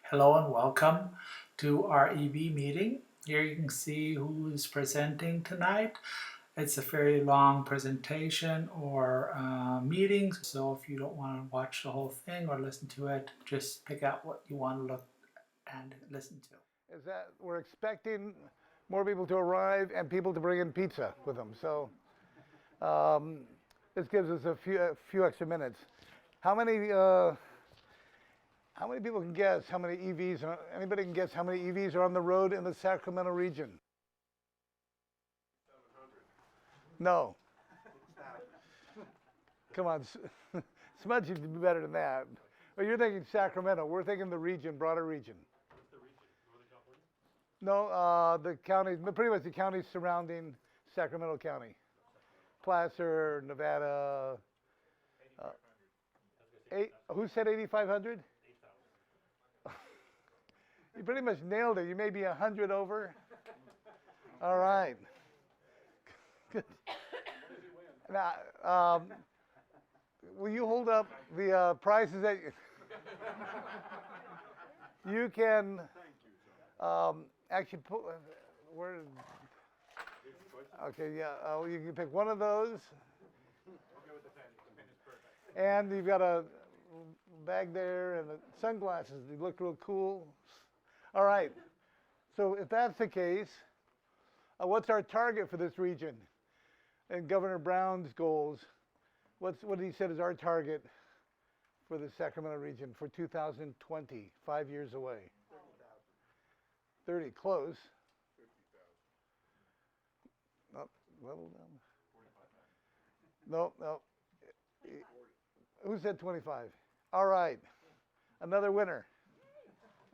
Hello and welcome to our EV meeting. Here you can see who is presenting tonight. It's a fairly long presentation or meeting, so if you don't want to watch the whole thing or listen to it, just pick out what you want to look and listen to. Is that we're expecting more people to arrive and people to bring in pizza with them. So this gives us a few extra minutes. How many people can guess how many EVs? Anybody can guess how many EVs are on the road in the Sacramento region? 700. No. Come on, SMUD should be better than that. Well, you're thinking Sacramento. We're thinking the region, broader region. No, the counties, pretty much the counties surrounding Sacramento County. Placer, Nevada. Who said 8,500? You pretty much nailed it. You may be 100 over. All right. Good. Now, will you hold up the prices that you can actually put? Where? Okay, yeah. You can pick one of those. And you've got a bag there and the sunglasses. They look real cool. All right. So if that's the case, what's our target for this region? And Governor Brown's goals, what did he said is our target for the Sacramento region for 2020, 5 years away? 30, close. 50,000. Oh, level down. No. Who said 25? All right. Another winner.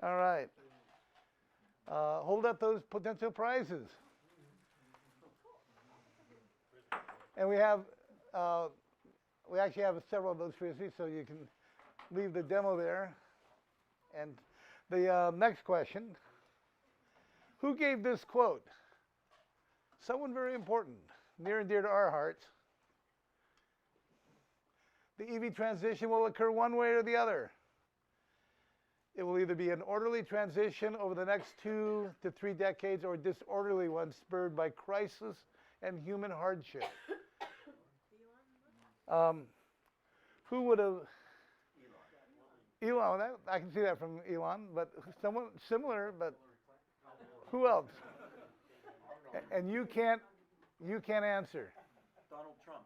All right. Hold up those potential prizes. And we actually have several of those for you, so you can leave the demo there. And the next question, who gave this quote? Someone very important, near and dear to our hearts. The EV transition will occur one way or the other. It will either be an orderly transition over the next 2 to 3 decades or a disorderly one spurred by crisis and human hardship. Who would have? Elon. I can see that from Elon, but someone similar, but who else? And you can't answer. Donald Trump.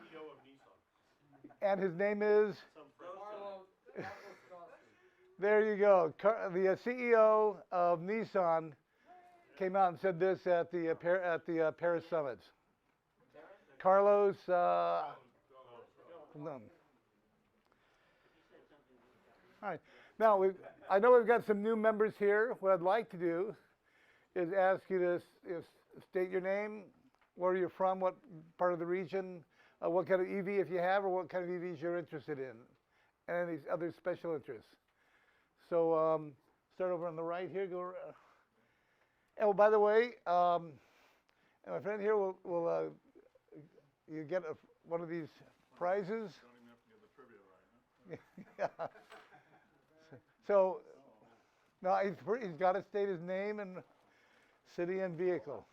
CEO of Nissan. And his name is? There you go. The CEO of Nissan came out and said this at the Paris summits. Carlos. No. All right. Now I know we've got some new members here. What I'd like to do is ask you to state your name, where you're from, what part of the region, what kind of EV if you have, or what kind of EVs you're interested in, and any other special interests. So start over on the right here. Go. Oh, by the way, my friend here will you get one of these prizes. Don't even have to get the trivia right, huh? Yeah. So now he's got to state his name and city and vehicle.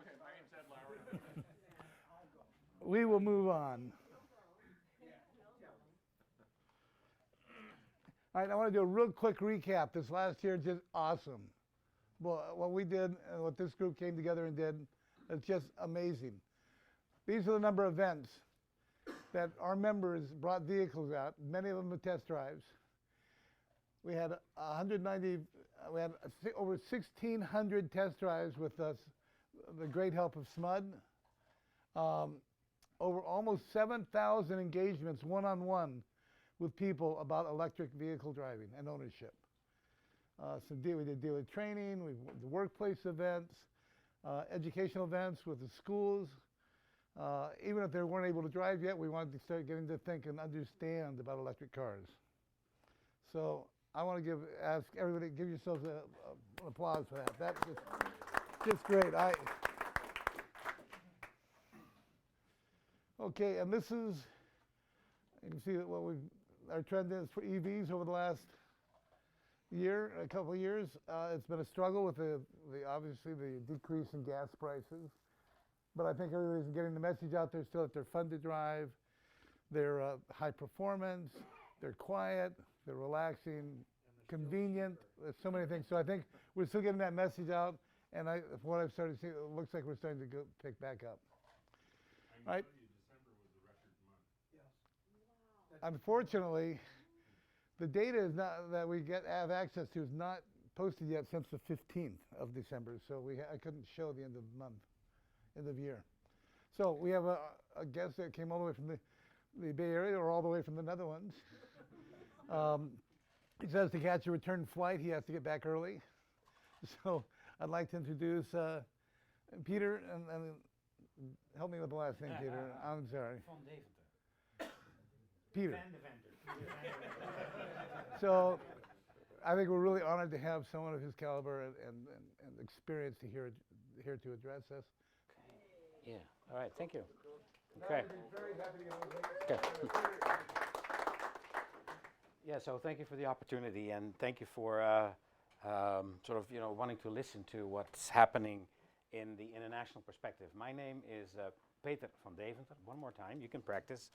Okay, my name's Ed Lowry. We will move on. All right, I want to do a real quick recap. This last year, just awesome. Well, what we did and what this group came together and did, it's just amazing. These are the number of events that our members brought vehicles out, many of them with test drives. We had 190, we had over 1,600 test drives with us, the great help of SMUD. Over almost 7,000 engagements one-on-one with people about electric vehicle driving and ownership. So we did dealer training, we did workplace events, educational events with the schools. Even if they weren't able to drive yet, we wanted to start getting to think and understand about electric cars. So I want to ask everybody, give yourselves an applause for that. That's just great. Okay, and this is, you can see what we've our trend is for EVs over the last a couple of years. It's been a struggle with obviously the decrease in gas prices. But I think everybody's getting the message out there still that they're fun to drive, they're high performance, they're quiet, they're relaxing, convenient. There's so many things. So I think we're still getting that message out. And from what I've started to see, it looks like we're starting to pick back up. I Right. can tell you December was the record month. Unfortunately, the data is not that we have access to is not posted yet since the 15th of December. So I couldn't show the end of the month, end of year. So we have a guest that came all the way from the Bay Area or all the way from the Netherlands. He says to catch a return flight, he has to get back early. So I'd like to introduce Peter, and help me with the last name, Peter. I'm sorry. Van Deventer. Peter. Van Deventer. So I think we're really honored to have someone of his caliber and experience here to address us. Yeah. All right. Thank you. Okay. Very happy to get over Okay. Yeah. So thank you for the opportunity, and thank you for sort of wanting to listen to what's happening in the international perspective. My name is Peter van Deventer. One more time, you can practice.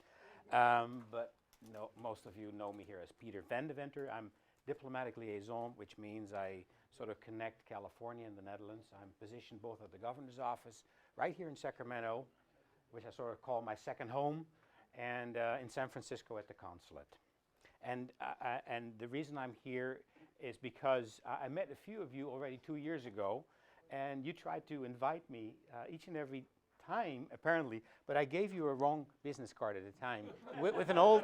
But no, most of you know me here as Peter van Deventer. I'm diplomatic liaison, which means I sort of connect California and the Netherlands. I'm positioned both at the governor's office right here in Sacramento, which I sort of call my second home, and in San Francisco at the consulate. And the reason I'm here is because I met a few of you already 2 years ago, and you tried to invite me each and every time, apparently, but I gave you a wrong business card at the time with an old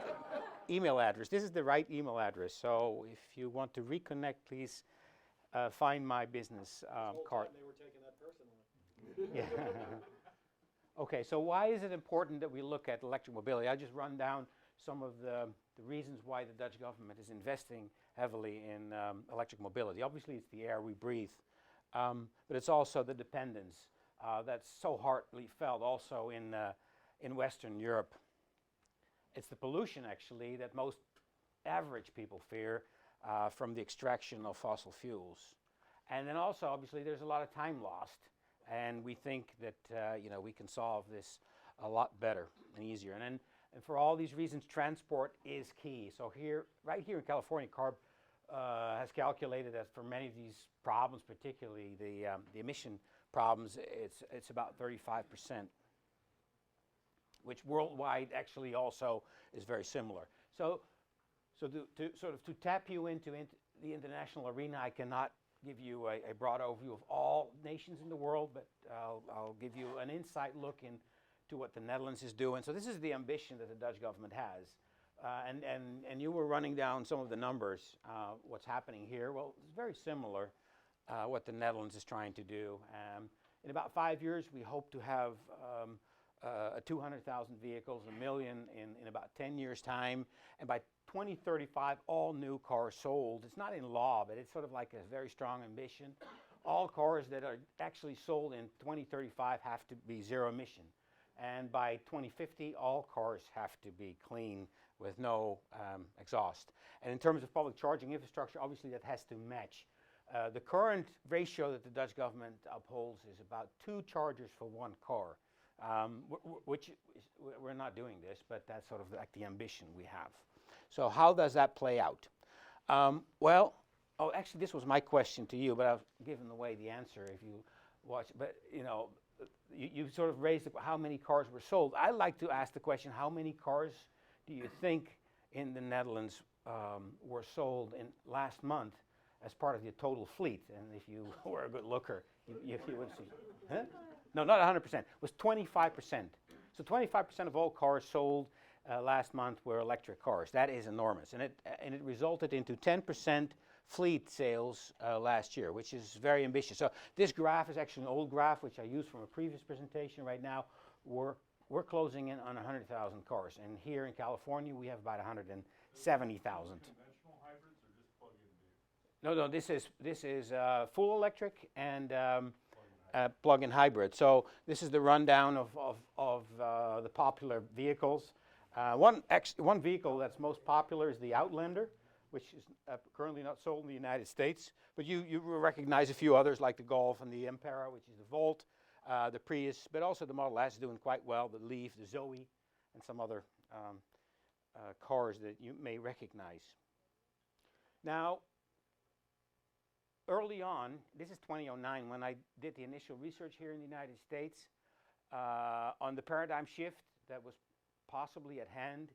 email address. This is the right email address, so if you want to reconnect, please find my business card. They were taking that personally. Yeah. Okay, so why is it important that we look at electric mobility? I'll just run down some of the reasons why the Dutch government is investing heavily in electric mobility. Obviously, it's the air we breathe, but it's also the dependence that's so heartily felt also in Western Europe. It's the pollution, actually, that most average people fear from the extraction of fossil fuels. And then also, obviously, there's a lot of time lost, and we think that we can solve this a lot better and easier. And for all these reasons, transport is key. So right here in California, CARB has calculated that for many of these problems, particularly the emission problems, it's about 35%, which worldwide actually also is very similar. So to tap you into the international arena, I cannot give you a broad overview of all nations in the world, but I'll give you an inside look into what the Netherlands is doing. So this is the ambition that the Dutch government has. And you were running down some of the numbers, what's happening here. Well, it's very similar what the Netherlands is trying to do. In about 5 years, we hope to have 200,000 vehicles, 1 million in about 10 years' time. And by 2035, all new cars sold. It's not in law, but it's sort of like a very strong ambition. All cars that are actually sold in 2035 have to be zero emission. And by 2050, all cars have to be clean with no exhaust. And in terms of public charging infrastructure, obviously that has to match. The current ratio that the Dutch government upholds is about 2 chargers for 1 car, which we're not doing this, but that's sort of like the ambition we have. So how does that play out? Actually, this was my question to you, but I've given away the answer if you watch. But you sort of raised how many cars were sold. I like to ask the question, how many cars do you think in the Netherlands were sold in last month as part of your total fleet? And if you were a good looker, you would see. Huh? No, not 100%. It was 25%. So 25% of all cars sold last month were electric cars. That is enormous. And it resulted into 10% fleet sales last year, which is very ambitious. So this graph is actually an old graph, which I used from a previous presentation. Right now, we're closing in on 100,000 cars. And here in California, we have about 170,000. Conventional hybrids or just plug-in vehicles? No, this is full electric and plug-in hybrid. So this is the rundown of the popular vehicles. One vehicle that's most popular is the Outlander, which is currently not sold in the United States. But you will recognize a few others like the Golf and the Impera, which is the Volt, the Prius, but also the Model S is doing quite well, the Leaf, the Zoe, and some other cars that you may recognize. Now, early on, this is 2009 when I did the initial research here in the United States on the paradigm shift that was possibly at hand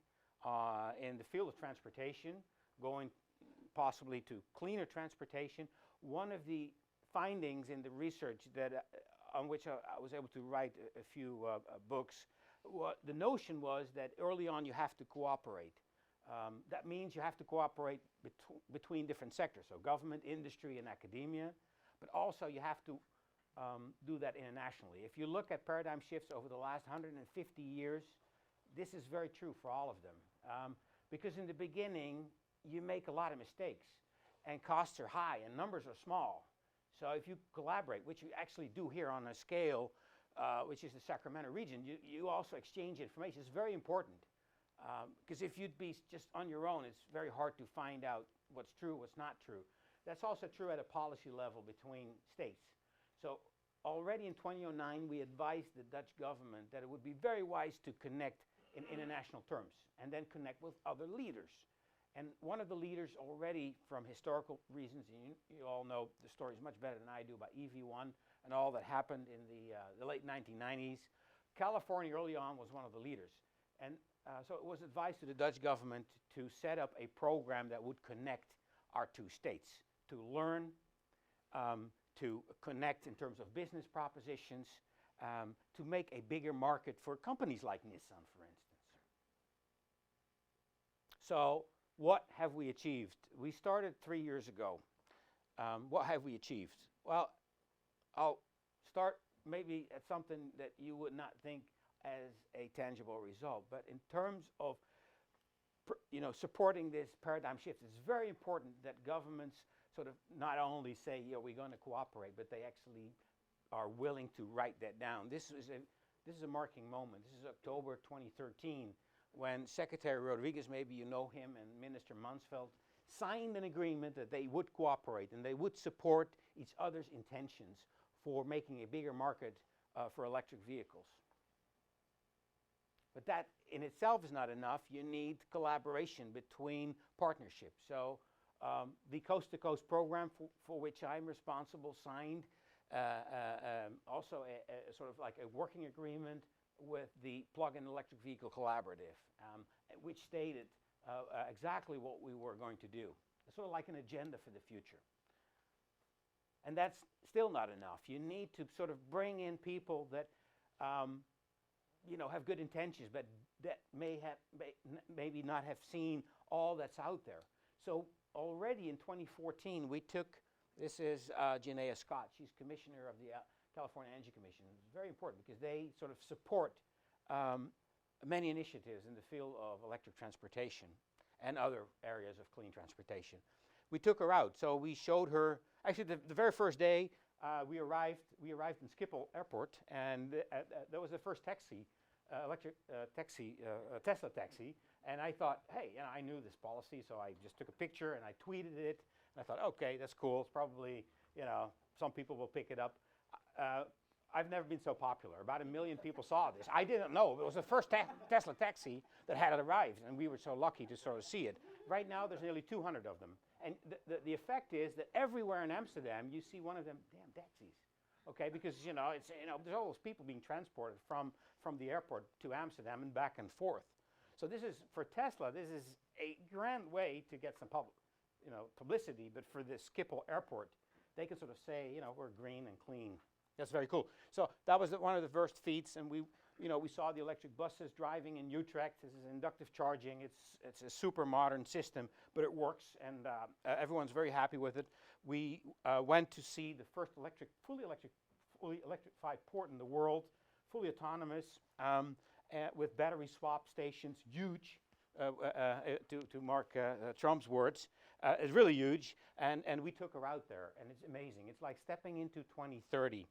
in the field of transportation, going possibly to cleaner transportation. One of the findings in the research that on which I was able to write a few books, the notion was that early on you have to cooperate. That means you have to cooperate between different sectors, so government, industry, and academia, but also you have to do that internationally. If you look at paradigm shifts over the last 150 years, this is very true for all of them. Because in the beginning, you make a lot of mistakes, and costs are high, and numbers are small. So if you collaborate, which you actually do here on a scale, which is the Sacramento region, you also exchange information. It's very important. Because if you'd be just on your own, it's very hard to find out what's true, what's not true. That's also true at a policy level between states. So already in 2009, we advised the Dutch government that it would be very wise to connect in international terms and then connect with other leaders. And one of the leaders already, from historical reasons, and you all know the stories much better than I do about EV1 and all that happened in the late 1990s. California early on was one of the leaders. And so it was advised to the Dutch government to set up a program that would connect our two states, to learn, to connect in terms of business propositions, to make a bigger market for companies like Nissan, for instance. So what have we achieved? We started 3 years ago. What have we achieved? Well, I'll start maybe at something that you would not think as a tangible result, but in terms of supporting this paradigm shift, it's very important that governments sort of not only say, we're going to cooperate, but they actually are willing to write that down. This is a marking moment. This is October 2013, when Secretary Rodriguez, maybe you know him, and Minister Mansveld signed an agreement that they would cooperate and they would support each other's intentions for making a bigger market for electric vehicles. But that in itself is not enough. You need collaboration between partnerships. So the Coast to Coast program, for which I'm responsible, signed also a sort of like a working agreement with the Plug-in Electric Vehicle Collaborative, which stated exactly what we were going to do. It's sort of like an agenda for the future. And that's still not enough. You need to sort of bring in people that have good intentions, but that maybe not have seen all that's out there. So already in 2014, we took, this is Janaea Scott. She's commissioner of the California Energy Commission. It's very important because they sort of support many initiatives in the field of electric transportation and other areas of clean transportation. We took her out, so we showed her, actually the very first day we arrived in Schiphol Airport, and that was the first taxi, electric taxi, Tesla taxi, and I thought, hey, I knew this policy, so I just took a picture and I tweeted it, and I thought, okay, that's cool, it's probably, some people will pick it up. I've never been so popular. About 1 million people saw this. I didn't know. It was the first Tesla taxi that had arrived, and we were so lucky to sort of see it. Right now, there's nearly 200 of them. And the effect is that everywhere in Amsterdam, you see one of them damn taxis. Okay, because, it's, there's all those people being transported from the airport to Amsterdam and back and forth. So this is, for Tesla, this is a grand way to get some publicity, but for the Schiphol Airport, they can sort of say, we're green and clean. That's very cool. So that was one of the first feats, and we saw the electric buses driving in Utrecht. This is inductive charging. It's a super modern system, but it works, and everyone's very happy with it. We went to see the first fully electrified port in the world, fully autonomous, with battery swap stations, huge, to Mark Trump's words. It's really huge, and we took her out there, and it's amazing. It's like stepping into 2030.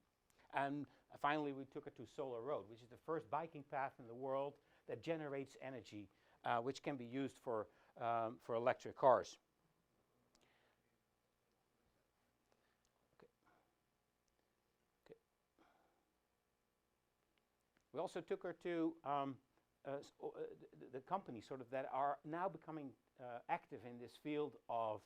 And finally, we took her to Solar Road, which is the first biking path in the world that generates energy which can be used for electric cars. We also took her to the companies sort of that are now becoming active in this field of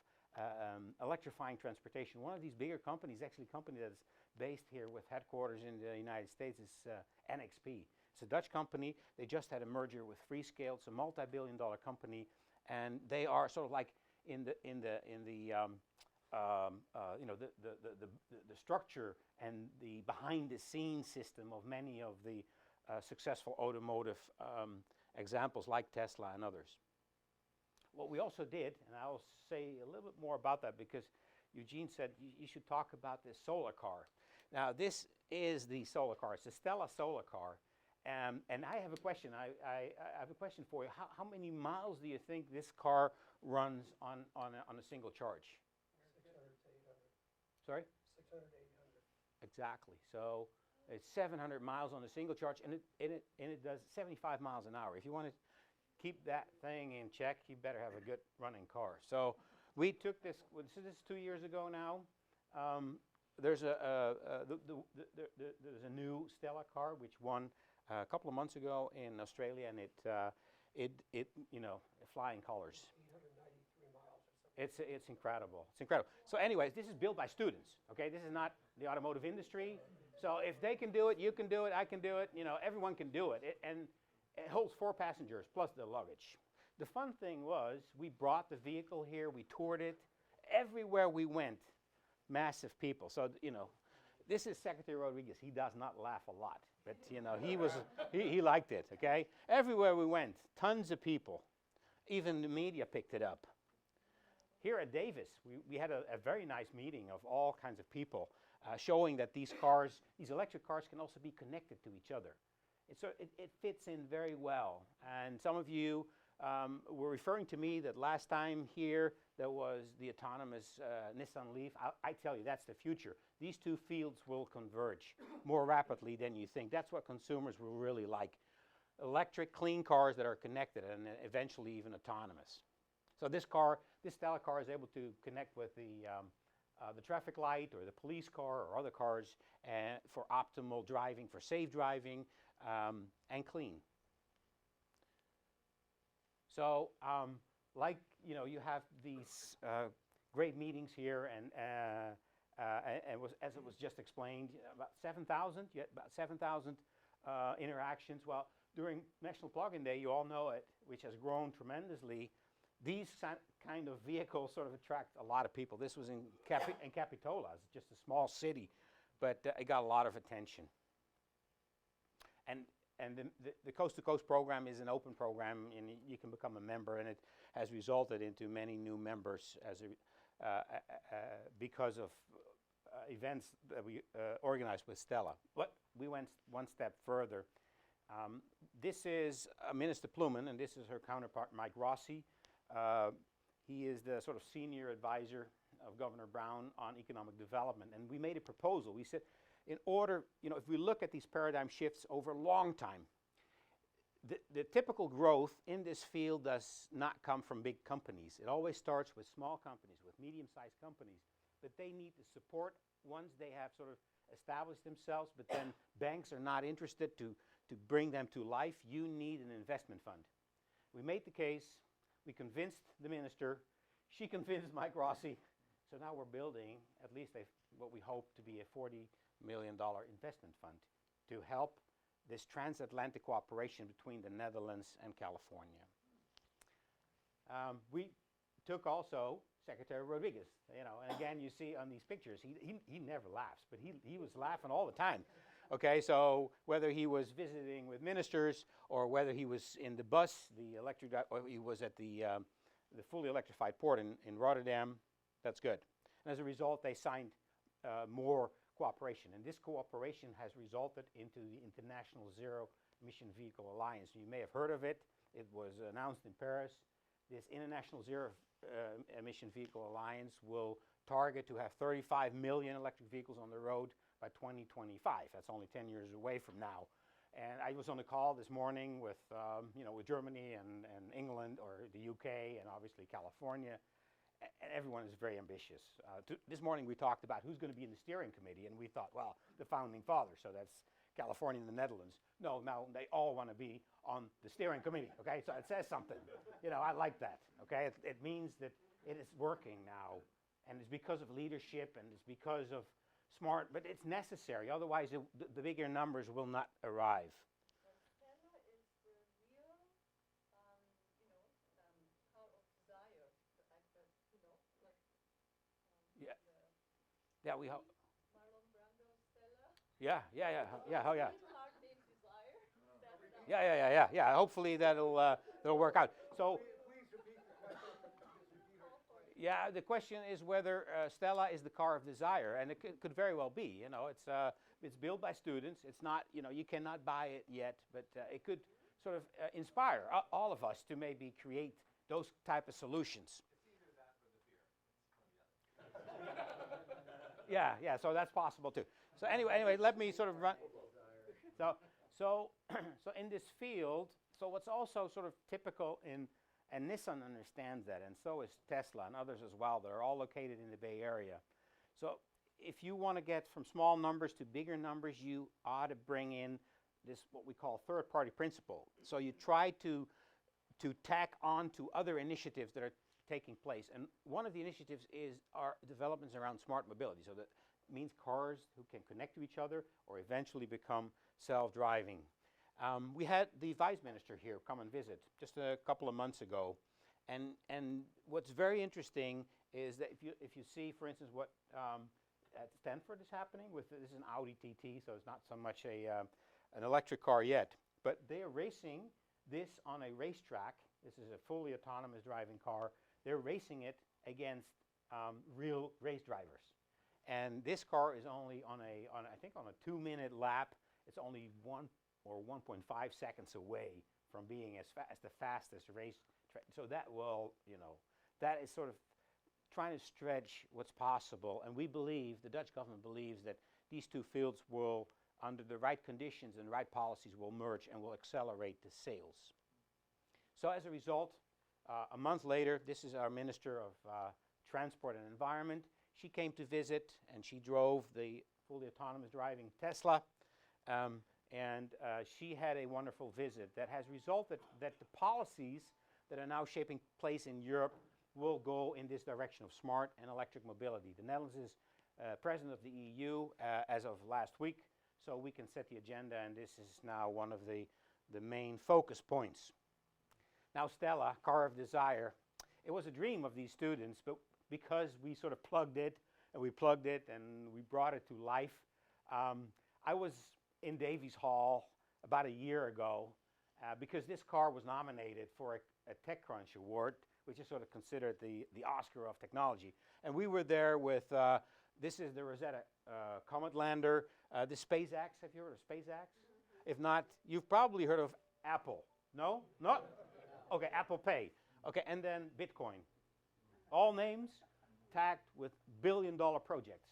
electrifying transportation. One of these bigger companies, actually a company that's based here with headquarters in the United States, is NXP. It's a Dutch company. They just had a merger with Freescale. It's a multi-billion-dollar company, and they are sort of like in the structure and the behind-the-scenes system of many of the successful automotive examples like Tesla and others. What we also did, and I'll say a little bit more about that because Eugen said you should talk about this solar car. Now this is the solar car. It's a Stella solar car. And I have a question. I have a question for you. How many miles do you think this car runs on a single charge? 600 to 800. Sorry? 600 to 800. Exactly. So it's 700 miles on a single charge, and it does 75 miles an hour. If you want to keep that thing in check, you better have a good running car. So we took this. This is 2 years ago now. There's there's a new Stella car which won a couple of months ago in Australia, and it flying colors. 893 miles or something. It's incredible. It's incredible. So anyways, this is built by students. Okay, this is not the automotive industry. So if they can do it, you can do it, I can do it, everyone can do it. And it holds 4 passengers plus the luggage. The fun thing was we brought the vehicle here, we toured it. Everywhere we went, massive people. So, this is Secretary Rodriguez. He does not laugh a lot, but he liked it, okay? Everywhere we went, tons of people. Even the media picked it up. Here at Davis, we had a very nice meeting of all kinds of people. Showing that these electric cars can also be connected to each other. It fits in very well. And some of you were referring to me that last time here there was the autonomous Nissan Leaf. I tell you, that's the future. These two fields will converge more rapidly than you think. That's what consumers will really like. Electric, clean cars that are connected and eventually even autonomous. So this Stella car is able to connect with the traffic light or the police car or other cars for optimal driving, for safe driving, and clean. So you have these great meetings here, and as it was just explained, about 7,000 interactions. Well, during National Plug-in Day, you all know it, which has grown tremendously. These kind of vehicles sort of attract a lot of people. This was in Capitola. It's just a small city, but it got a lot of attention. And the Coast to Coast program is an open program, and you can become a member, and it has resulted into many new members because of events that we organized with Stella. But we went one step further. This is Minister Plumman, and this is her counterpart, Mike Rossi. He is the sort of senior advisor of Governor Brown on economic development. And we made a proposal. We said, in order, if we look at these paradigm shifts over a long time, the typical growth in this field does not come from big companies. It always starts with small companies, with medium-sized companies. But they need the support once they have sort of established themselves, but then banks are not interested to bring them to life. You need an investment fund. We made the case. We convinced the minister. She convinced Mike Rossi. So now we're building at least what we hope to be a $40 million investment fund to help this transatlantic cooperation between the Netherlands and California. We took also Secretary Rodriguez, and again you see on these pictures, he never laughs, but he was laughing all the time. Okay, so whether he was visiting with ministers or whether he was in the bus, the electric, or he was at the fully electrified port in Rotterdam, that's good. And as a result, they signed more cooperation. And this cooperation has resulted into the International Zero Emission Vehicle Alliance. You may have heard of it. It was announced in Paris. This International Zero Emission Vehicle Alliance will target to have 35 million electric vehicles on the road by 2025. That's only 10 years away from now. And I was on a call this morning with, with Germany and England or the UK and obviously California. And everyone is very ambitious. This morning we talked about who's going to be in the steering committee, and we thought, well, the founding fathers, so that's California and the Netherlands. No, now they all want to be on the steering committee, okay? So it says something. I like that, okay? It means that it is working now, and it's because of leadership, and it's because of smart, but it's necessary. Otherwise, the bigger numbers will not arrive. STELLA is the real, car of desire, Yeah. Yeah, we hope. Marlon Brando Stella. Yeah. Oh, yeah. Little car named Desire. Yeah. Hopefully that'll work out. So. Yeah, the question is whether Stella is the car of desire, and it could very well be. It's built by students. It's not, you cannot buy it yet, but it could sort of inspire all of us to maybe create those type of solutions. Yeah. So that's possible too. So anyway, let me sort of run. So in this field, so what's also sort of typical in. And Nissan understands that, and so is Tesla and others as well that are all located in the Bay Area. So if you want to get from small numbers to bigger numbers, you ought to bring in this, what we call third-party principle. So you try to tack on to other initiatives that are taking place. And one of the initiatives are developments around smart mobility. So that means cars who can connect to each other or eventually become self-driving. We had the Vice Minister here come and visit just a couple of months ago, and what's very interesting is that if you see, for instance, what at Stanford is happening with this is an Audi TT, so it's not so much an electric car yet, but they are racing this on a racetrack. This is a fully autonomous driving car. They're racing it against real race drivers, and this car is only on a 2-minute lap. It's only 1 or 1.5 seconds away from being as the fastest race. So that will, that is sort of trying to stretch what's possible. And we believe, the Dutch government believes that these two fields will, under the right conditions and right policies, will merge and will accelerate the sales. So as a result, a month later, this is our Minister of Transport and Environment. She came to visit, and she drove the fully autonomous driving Tesla. And she had a wonderful visit that has resulted that the policies that are now shaping place in Europe will go in this direction of smart and electric mobility. The Netherlands is president of the EU as of last week, so we can set the agenda, and this is now one of the main focus points. Now Stella, car of desire, it was a dream of these students, but because we sort of plugged it and we brought it to life, I was in Davies Hall about a year ago because this car was nominated for a TechCrunch award, which is sort of considered the Oscar of technology. And we were there with, this is the Rosetta Comet lander, the SpaceX. Have you heard of SpaceX? If not, you've probably heard of Apple. No? No? Okay, Apple Pay. Okay, and then Bitcoin. All names tagged with billion-dollar projects.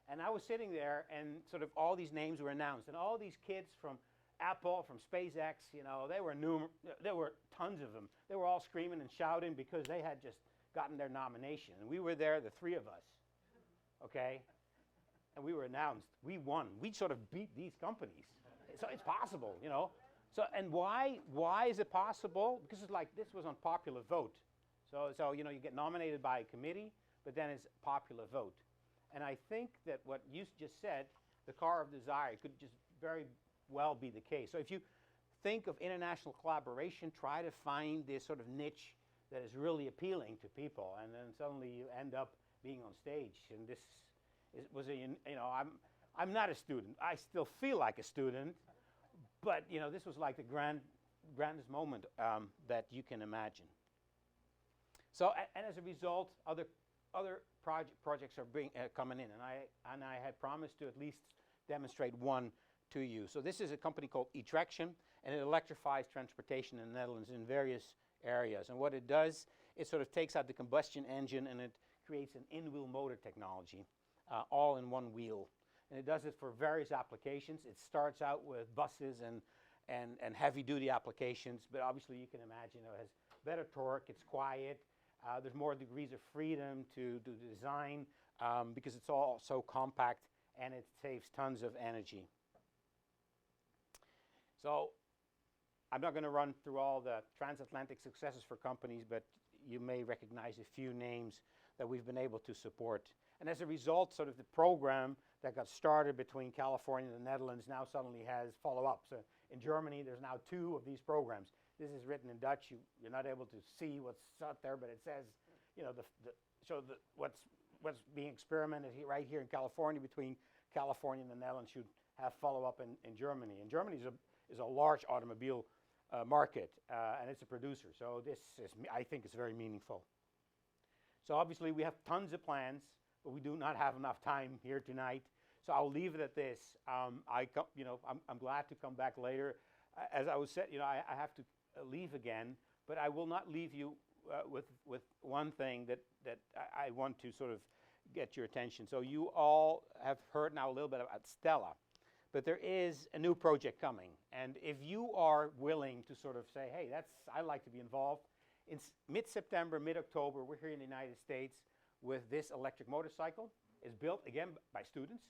And I was sitting there, and sort of all these names were announced, and all these kids from Apple, from SpaceX, there were tons of them. They were all screaming and shouting because they had just gotten their nomination. And we were there, the three of us, okay? And we were announced. We won. We sort of beat these companies. So it's possible, So, and why is it possible? Because it's like this was on popular vote. So you get nominated by a committee, but then it's popular vote. And I think that what you just said, the car of desire, could just very well be the case. So if you think of international collaboration, try to find this sort of niche that is really appealing to people, and then suddenly you end up being on stage. And this was I'm not a student. I still feel like a student, but this was like the grandest moment that you can imagine. So and as a result, other projects are coming in, and I had promised to at least demonstrate one to you. So this is a company called eTraction, and it electrifies transportation in the Netherlands in various areas. And what it does, it sort of takes out the combustion engine and it creates an in-wheel motor technology, all in one wheel. and it does it for various applications. It starts out with buses and heavy-duty applications, but obviously you can imagine it has better torque, it's quiet, there's more degrees of freedom to do the design because it's all so compact and it saves tons of energy. So I'm not going to run through all the transatlantic successes for companies, but you may recognize a few names that we've been able to support. And as a result, sort of the program that got started between California and the Netherlands now suddenly has follow-up. So in Germany, there's now 2 of these programs. This is written in Dutch. You're not able to see what's out there, but it says, you know, what's being experimented right here in California between California and the Netherlands should have follow-up in Germany. And Germany is a large automobile market, and it's a producer. So this is, I think, is very meaningful. So obviously we have tons of plans, but we do not have enough time here tonight. So I'll leave it at this. I'm glad to come back later. As I was said, I have to leave again, but I will not leave you with one thing that I want to sort of get your attention. So you all have heard now a little bit about Stella, but there is a new project coming. And if you are willing to sort of say, hey, I'd like to be involved, in mid-September, mid-October, we're here in the United States with this electric motorcycle. It's built, again, by students,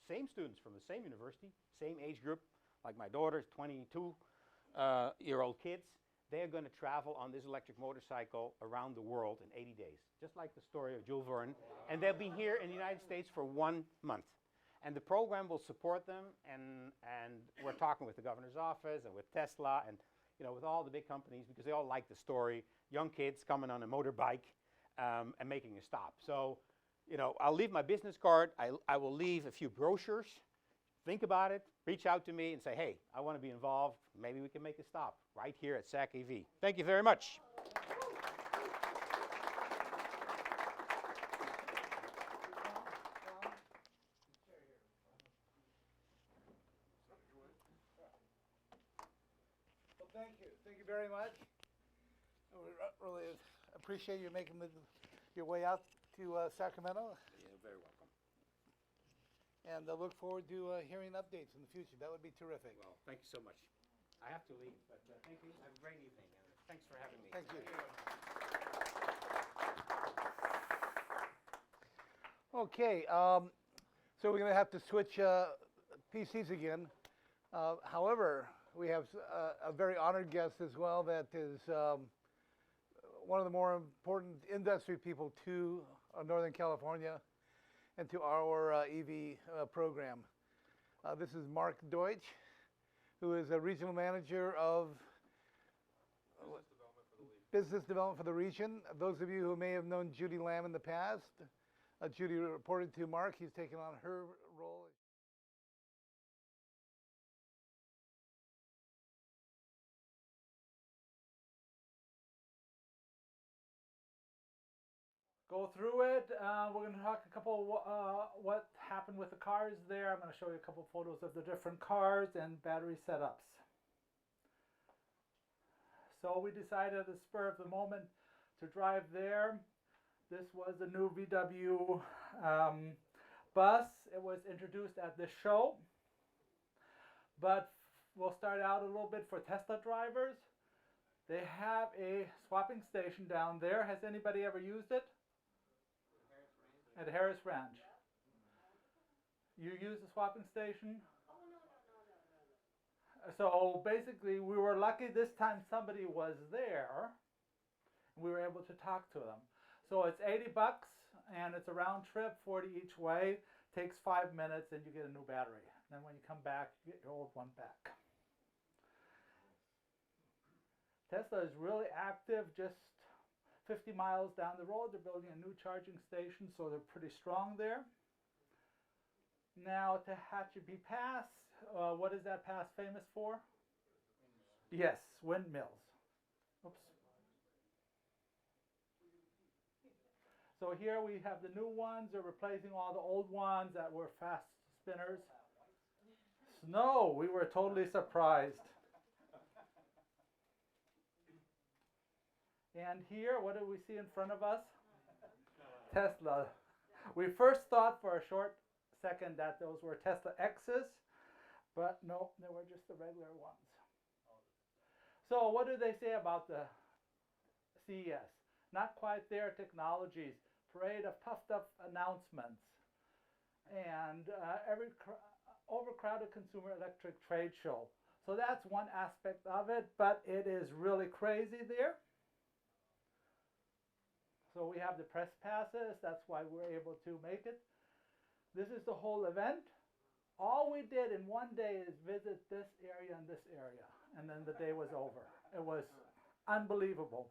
same students from the same university, same age group, like my daughter's 22-year-old kids. They're going to travel on this electric motorcycle around the world in 80 days, just like the story of Jules Verne. And they'll be here in the United States for 1 month. And the program will support them, and we're talking with the governor's office and with Tesla and with all the big companies because they all like the story. Young kids coming on a motorbike and making a stop. So, I'll leave my business card. I will leave a few brochures. Think about it. Reach out to me and say, hey, I want to be involved. Maybe we can make a stop right here at SacEV. Thank you very much. Well, thank you. Thank you very much. We really appreciate you making your way out to Sacramento. You're very welcome. And I look forward to hearing updates in the future. That would be terrific. Well, thank you so much. I have to leave, but thank you. Have a great evening. Thanks for having me. Thank you. Okay, so we're going to have to switch PCs again. However, we have a very honored guest as well that is one of the more important industry people to Northern California and to our EV program. This is Marc Deutsch, who is a regional manager of business development for the region. Those of you who may have known Judy Lamb in the past, Judy reported to Marc. He's taken on her role. Go through it. We're going to talk a couple what happened with the cars there. I'm going to show you a couple photos of the different cars and battery setups. So we decided at the spur of the moment to drive there. This was a new VW bus. It was introduced at this show. But we'll start out a little bit for Tesla drivers. They have a swapping station down there. Has anybody ever used it? At Harris Ranch. You use the swapping station? Oh, no. So basically, we were lucky this time somebody was there. We were able to talk to them. So it's $80 and it's a round trip, 40 each way. Takes 5 minutes and you get a new battery. Then when you come back, you get your old one back. Tesla is really active, just 50 miles down the road. They're building a new charging station, so they're pretty strong there. Now, Tehachapi Pass, what is that pass famous for? Yes, windmills. Oops. So here we have the new ones. They're replacing all the old ones that were fast spinners. Snow, we were totally surprised. And here, what do we see in front of us? Tesla. We first thought for a short second that those were Tesla X's, but no, they were just the regular ones. So what do they say about the CES? Not quite their technologies, parade of puffed up announcements, and overcrowded consumer electric trade show. So that's one aspect of it, but it is really crazy there. So we have the press passes, that's why we're able to make it. This is the whole event. All we did in one day is visit this area and this area, and then the day was over. It was unbelievable.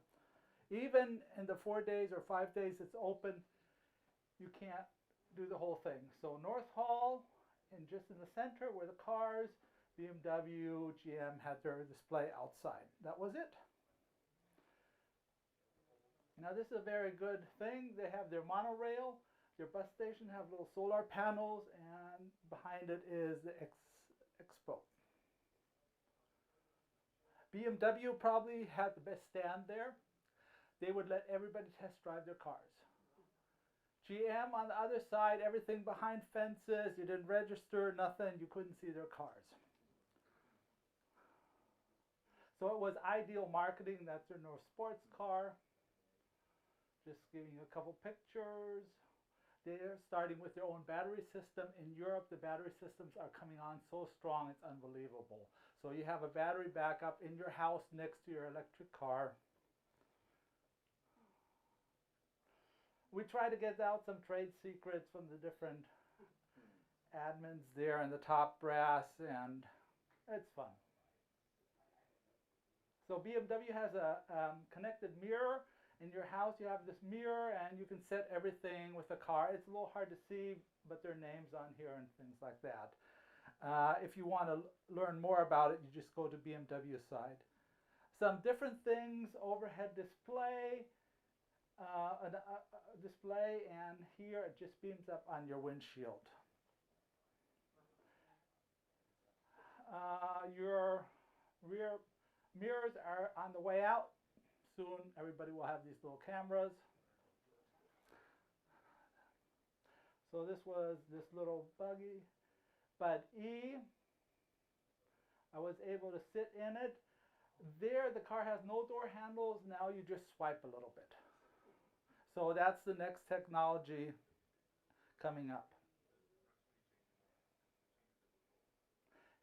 Even in the 4 days or 5 days it's open, you can't do the whole thing. So North Hall, and just in the center were the cars. BMW, GM had their display outside. That was it. Now this is a very good thing. They have their monorail. Their bus station have little solar panels, and behind it is the Expo. BMW probably had the best stand there. They would let everybody test drive their cars. GM on the other side, everything behind fences. You didn't register, nothing. You couldn't see their cars. So it was ideal marketing. That's their no sports car. Just giving you a couple pictures. They're starting with their own battery system. In Europe, the battery systems are coming on so strong, it's unbelievable. So you have a battery backup in your house next to your electric car. We try to get out some trade secrets from the different admins there in the top brass, and it's fun. So BMW has a connected mirror. In your house you have this mirror and you can set everything with the car. It's a little hard to see, but there are names on here and things like that. If you want to learn more about it, you just go to BMW side. Some different things, overhead display, display, and here it just beams up on your windshield. Your rear mirrors are on the way out. Soon everybody will have these little cameras. So this was this little buggy, but I was able to sit in it. There the car has no door handles. Now you just swipe a little bit. So that's the next technology coming up.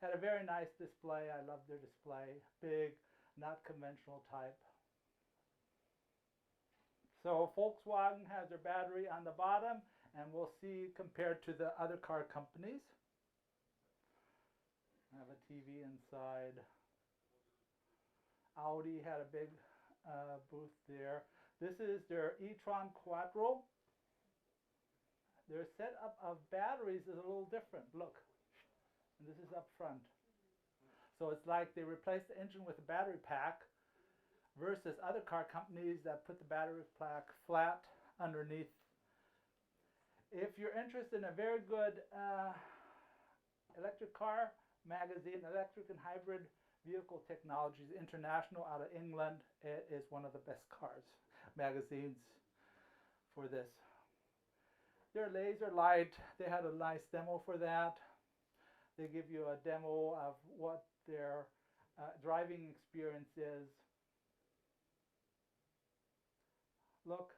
Had a very nice display. I love their display. Big, not conventional type. So Volkswagen has their battery on the bottom, and we'll see compared to the other car companies. I have a TV inside. Audi had a big booth there. This is their e-tron Quattro. Their setup of batteries is a little different. Look, and this is up front. So it's like they replaced the engine with a battery pack, versus other car companies that put the battery pack flat underneath. If you're interested in a very good electric car magazine, Electric and Hybrid Vehicle Technologies International out of England, it is one of the best cars magazines for this. Their laser light, they had a nice demo for that. They give you a demo of what their driving experience is. Look,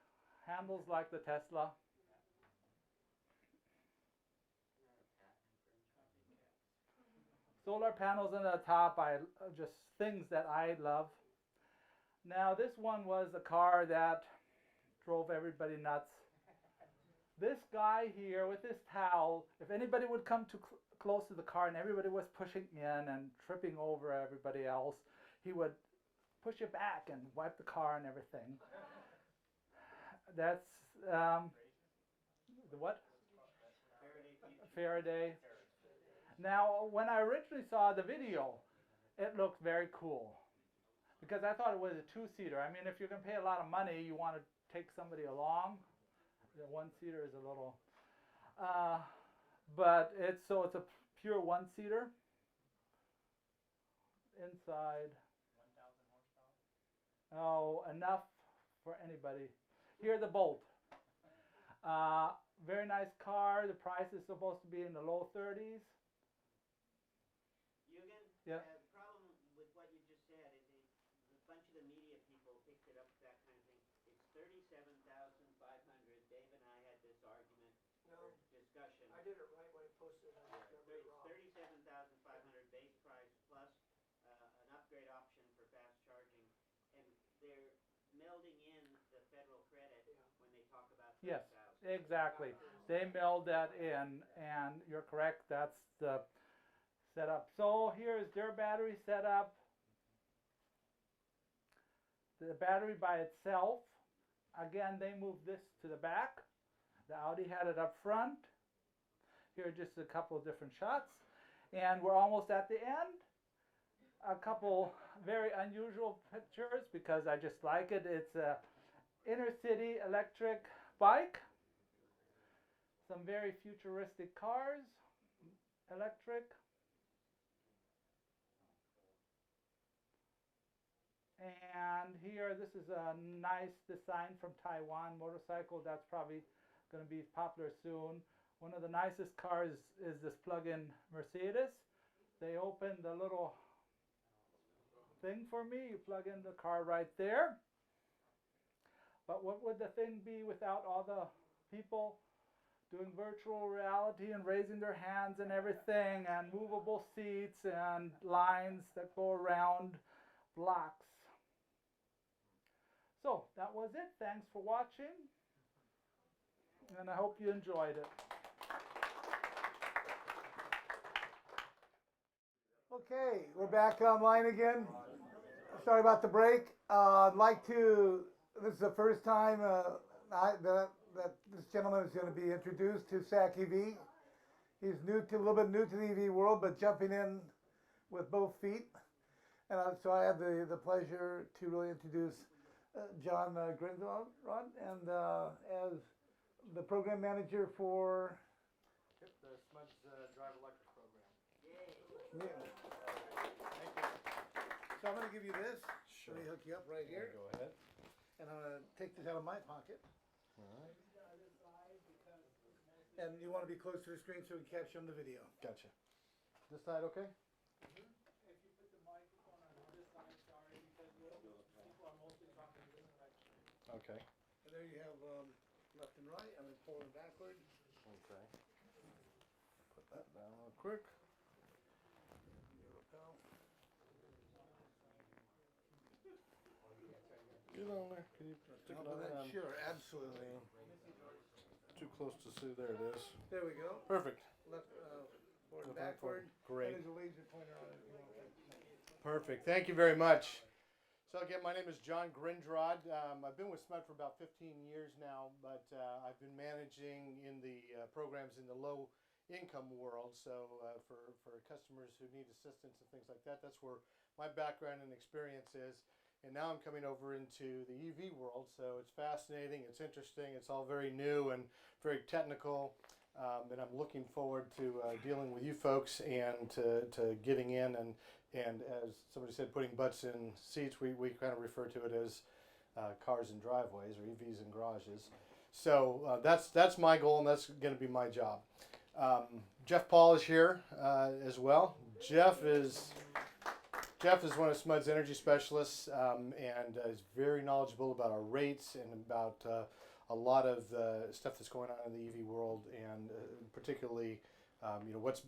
handles like the Tesla. Solar panels on the top, just things that I love. Now this one was a car that drove everybody nuts. This guy here with this towel, if anybody would come too close to the car and everybody was pushing in and tripping over everybody else, he would push it back and wipe the car and everything. That's the what? Faraday. Now, when I originally saw the video, it looked very cool because I thought it was a two-seater. I mean, if you're going to pay a lot of money, you want to take somebody along. The one-seater is a little, but it's a pure one-seater. Inside. 1,000 horsepower. Oh, enough for anybody. Here the Bolt. very nice car. The price is supposed to be in the low 30s. Eugen, Yeah. the problem with what you just said is a bunch of the media people picked it up, that kind of thing. It's 37,500. Dave and I had this argument No, or discussion. I did it right when I posted it. I just got it wrong. 37,500 base price plus an upgrade option for fast charging, and they're melding in the federal credit when they talk about 30,000. Yes, exactly. They meld that in, and you're correct. That's the setup. So here's their battery setup. The battery by itself. Again, they moved this to the back. The Audi had it up front. Here are just a couple of different shots. And we're almost at the end. A couple very unusual pictures because I just like it. It's a inner city electric bike. Some very futuristic cars, electric. And here, this is a nice design from Taiwan motorcycle. That's probably going to be popular soon. One of the nicest cars is this plug-in Mercedes. They open the little thing for me. You plug in the car right there. But what would the thing be without all the people doing virtual reality and raising their hands and everything, and movable seats and lines that go around blocks? So that was it. Thanks for watching, and I hope you enjoyed it. Okay, we're back online again. Sorry about the break. I'd like to, this is the first time that this gentleman is going to be introduced to SacEV. He's a little bit new to the EV world, but jumping in with both feet. And so I have the pleasure to really introduce John Grindrod, and as the program manager for Yep, the SMUD's Drive Electric program. Yeah. So I'm going to give you this. Sure. Let me hook you up right here. Go ahead. And I'm going to take this out of my pocket. All right. And you want to be close to the screen so we can capture on the video. Gotcha. This side okay? If you put the microphone on this side, sorry, because people are mostly talking this direction. Okay. And there you have left and right. I'm going to pull it backward. Okay. Put that down real quick. Get on there. Can you stick it on there? Sure, absolutely. Too close to see. There it is. There we go. Perfect. Left, forward, Left, backward. forward. Great. And there's a laser pointer on it. Perfect. Thank you very much. So again, my name is John Grindrod. I've been with SMUD for about 15 years now, but I've been managing in the programs in the low income world. So for customers who need assistance and things like that, that's where my background and experience is. And now I'm coming over into the EV world, so it's fascinating, it's interesting, it's all very new and very technical, and I'm looking forward to dealing with you folks and to getting in and as somebody said, putting butts in seats. We kind of refer to it as cars in driveways or EVs in garages. So that's my goal, and that's going to be my job. Jeff Paul is here as well. Jeff is one of SMUD's energy specialists and is very knowledgeable about our rates and about a lot of the stuff that's going on in the EV world, and particularly what's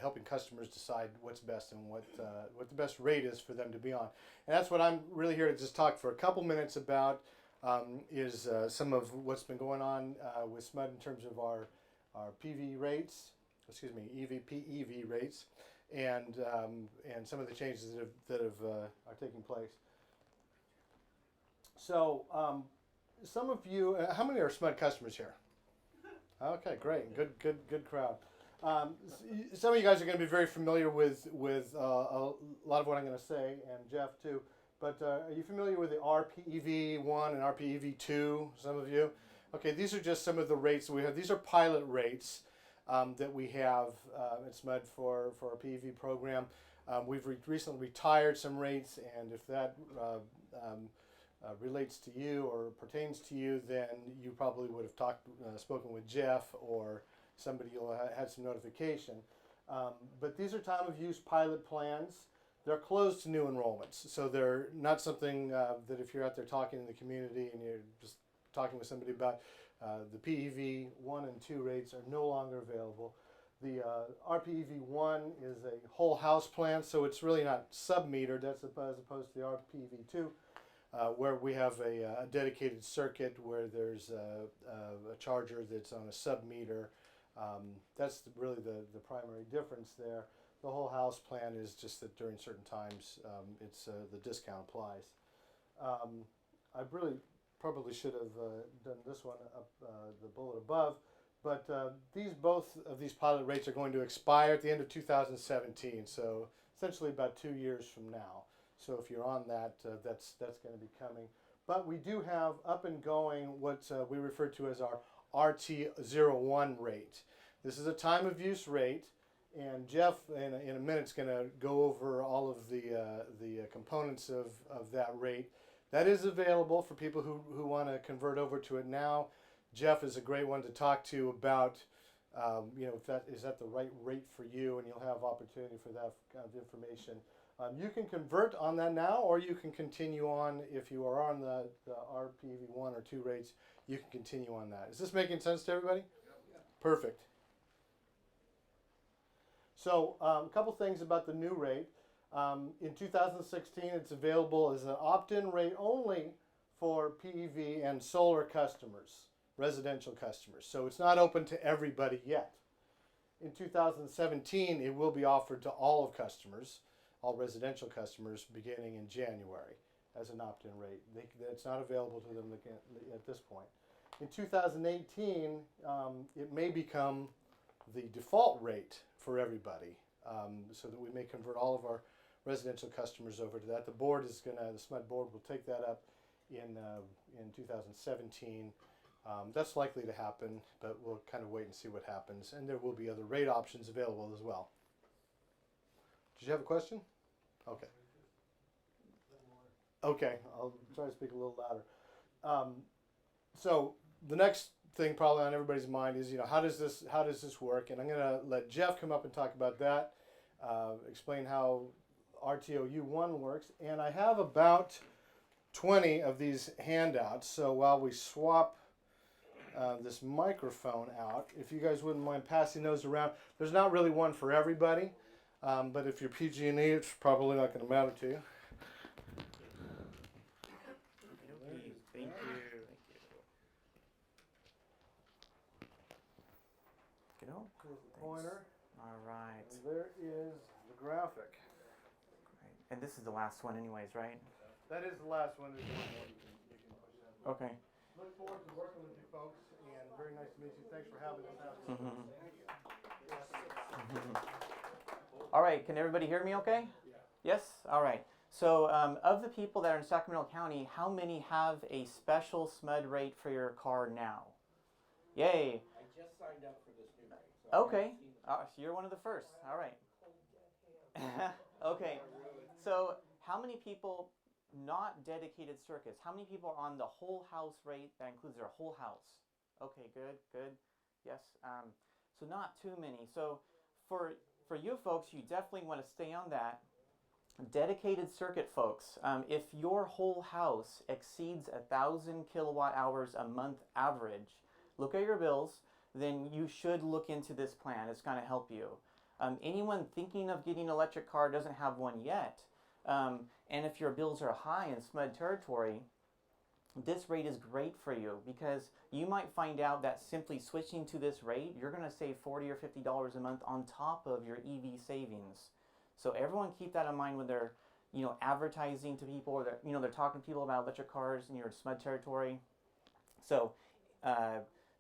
helping customers decide what's best and what the best rate is for them to be on. And that's what I'm really here to just talk for a couple minutes about, is some of what's been going on with SMUD in terms of our PV rates, EV rates, and some of the changes that are taking place. So some of you, how many are SMUD customers here? Okay, great, good crowd. Some of you guys are going to be very familiar with a lot of what I'm going to say, and Jeff too. But are you familiar with the RPEV1 and RPEV2? Some of you. Okay, these are just some of the rates that we have. These are pilot rates that we have at SMUD for our PEV program. We've recently retired some rates, and if that relates to you or pertains to you, then you probably would have spoken with Jeff or somebody you'll had some notification. But these are time of use pilot plans. They're closed to new enrollments, so they're not something that if you're out there talking in the community and you're just talking with somebody about the PEV 1 and 2 rates are no longer available. The RPEV 1 is a whole house plan, so it's really not sub-metered, that's as opposed to the RPEV 2, where we have a dedicated circuit where there's a charger that's on a sub-meter. That's really the primary difference there. The whole house plan is just that during certain times the discount applies. I really probably should have done this one up the bullet above, but both of these pilot rates are going to expire at the end of 2017, so essentially about 2 years from now. So if you're on that, that's going to be coming. But we do have up and going what we refer to as our RT01 rate. This is a time of use rate. And Jeff, in a minute, is going to go over all of the components of that rate. That is available for people who want to convert over to it now. Jeff is a great one to talk to about, if that is that the right rate for you, and you'll have opportunity for that kind of information. You can convert on that now, or you can continue on if you are on the RPEV 1 or 2 rates. You can continue on that. Is this making sense to everybody? Yep. Perfect. So a couple things about the new rate. In 2016, it's available as an opt-in rate only for PEV and solar customers, residential customers. So it's not open to everybody yet. In 2017, it will be offered to all of customers, all residential customers, beginning in January as an opt-in rate. It's not available to them at this point. In 2018, it may become the default rate for everybody, so that we may convert all of our residential customers over to that. The SMUD board will take that up in 2017. That's likely to happen, but we'll kind of wait and see what happens. And there will be other rate options available as well. Did you have a question? Okay. Okay, I'll try to speak a little louder. So the next thing probably on everybody's mind is, how does this work? And I'm going to let Jeff come up and talk about that, explain how RTOU1 works. And I have about 20 of these handouts. So while we swap this microphone out, if you guys wouldn't mind passing those around. There's not really one for everybody, but if you're PG&E, it's probably not going to matter to you. Thank you. There's the pointer. All right. And there is the graphic. Great. And this is the last one anyways, right? That is the last one. There's one more you can push that. Okay. Look forward to working with you folks, and very nice to meet you. Thanks for having us out. All right, can everybody hear me okay? Yeah. Yes? All right. So of the people that are in Sacramento County, how many have a special SMUD rate for your car now? Yay. I just signed up for this new rate. So Okay. So you're one of the first. All right. Okay. So how many people, not dedicated circuits, how many people are on the whole house rate that includes their whole house? Okay, good. Yes. So not too many. So for you folks, you definitely want to stay on that. Dedicated circuit folks, if your whole house exceeds 1,000 kilowatt hours a month average, look at your bills, then you should look into this plan. It's going to help you. Anyone thinking of getting an electric car doesn't have one yet. And if your bills are high in SMUD territory, this rate is great for you because you might find out that simply switching to this rate, you're going to save $40 or $50 a month on top of your EV savings. So everyone keep that in mind when they're, advertising to people, or they're talking to people about electric cars in your SMUD territory. So,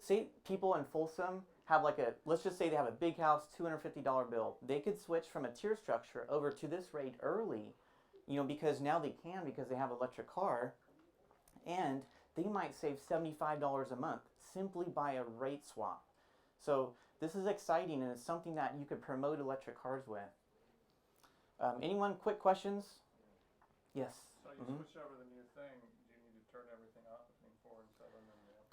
say people in Folsom have let's just say they have a big house, $250 bill. They could switch from a tier structure over to this rate early, because now they can because they have an electric car, and they might save $75 a month simply by a rate swap. So this is exciting, and it's something that you could promote electric cars with. Anyone, quick questions? Yes. So you switch over the new thing, do you need to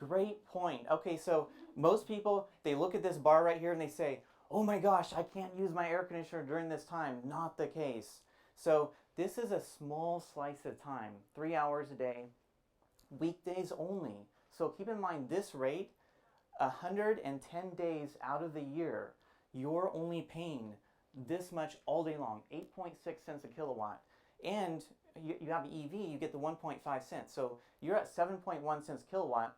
Great point. Okay, so most people, they look at this bar right here and they say, oh my gosh, I can't use my air conditioner during this time. Not the case. So this is a small slice of time, 3 hours a day, weekdays only. So keep in mind this rate, 110 days out of the year, you're only paying this much all day long, 8.6 cents a kilowatt. And you have EV, you get the 1.5 cents. So you're at 7.1 cents kilowatt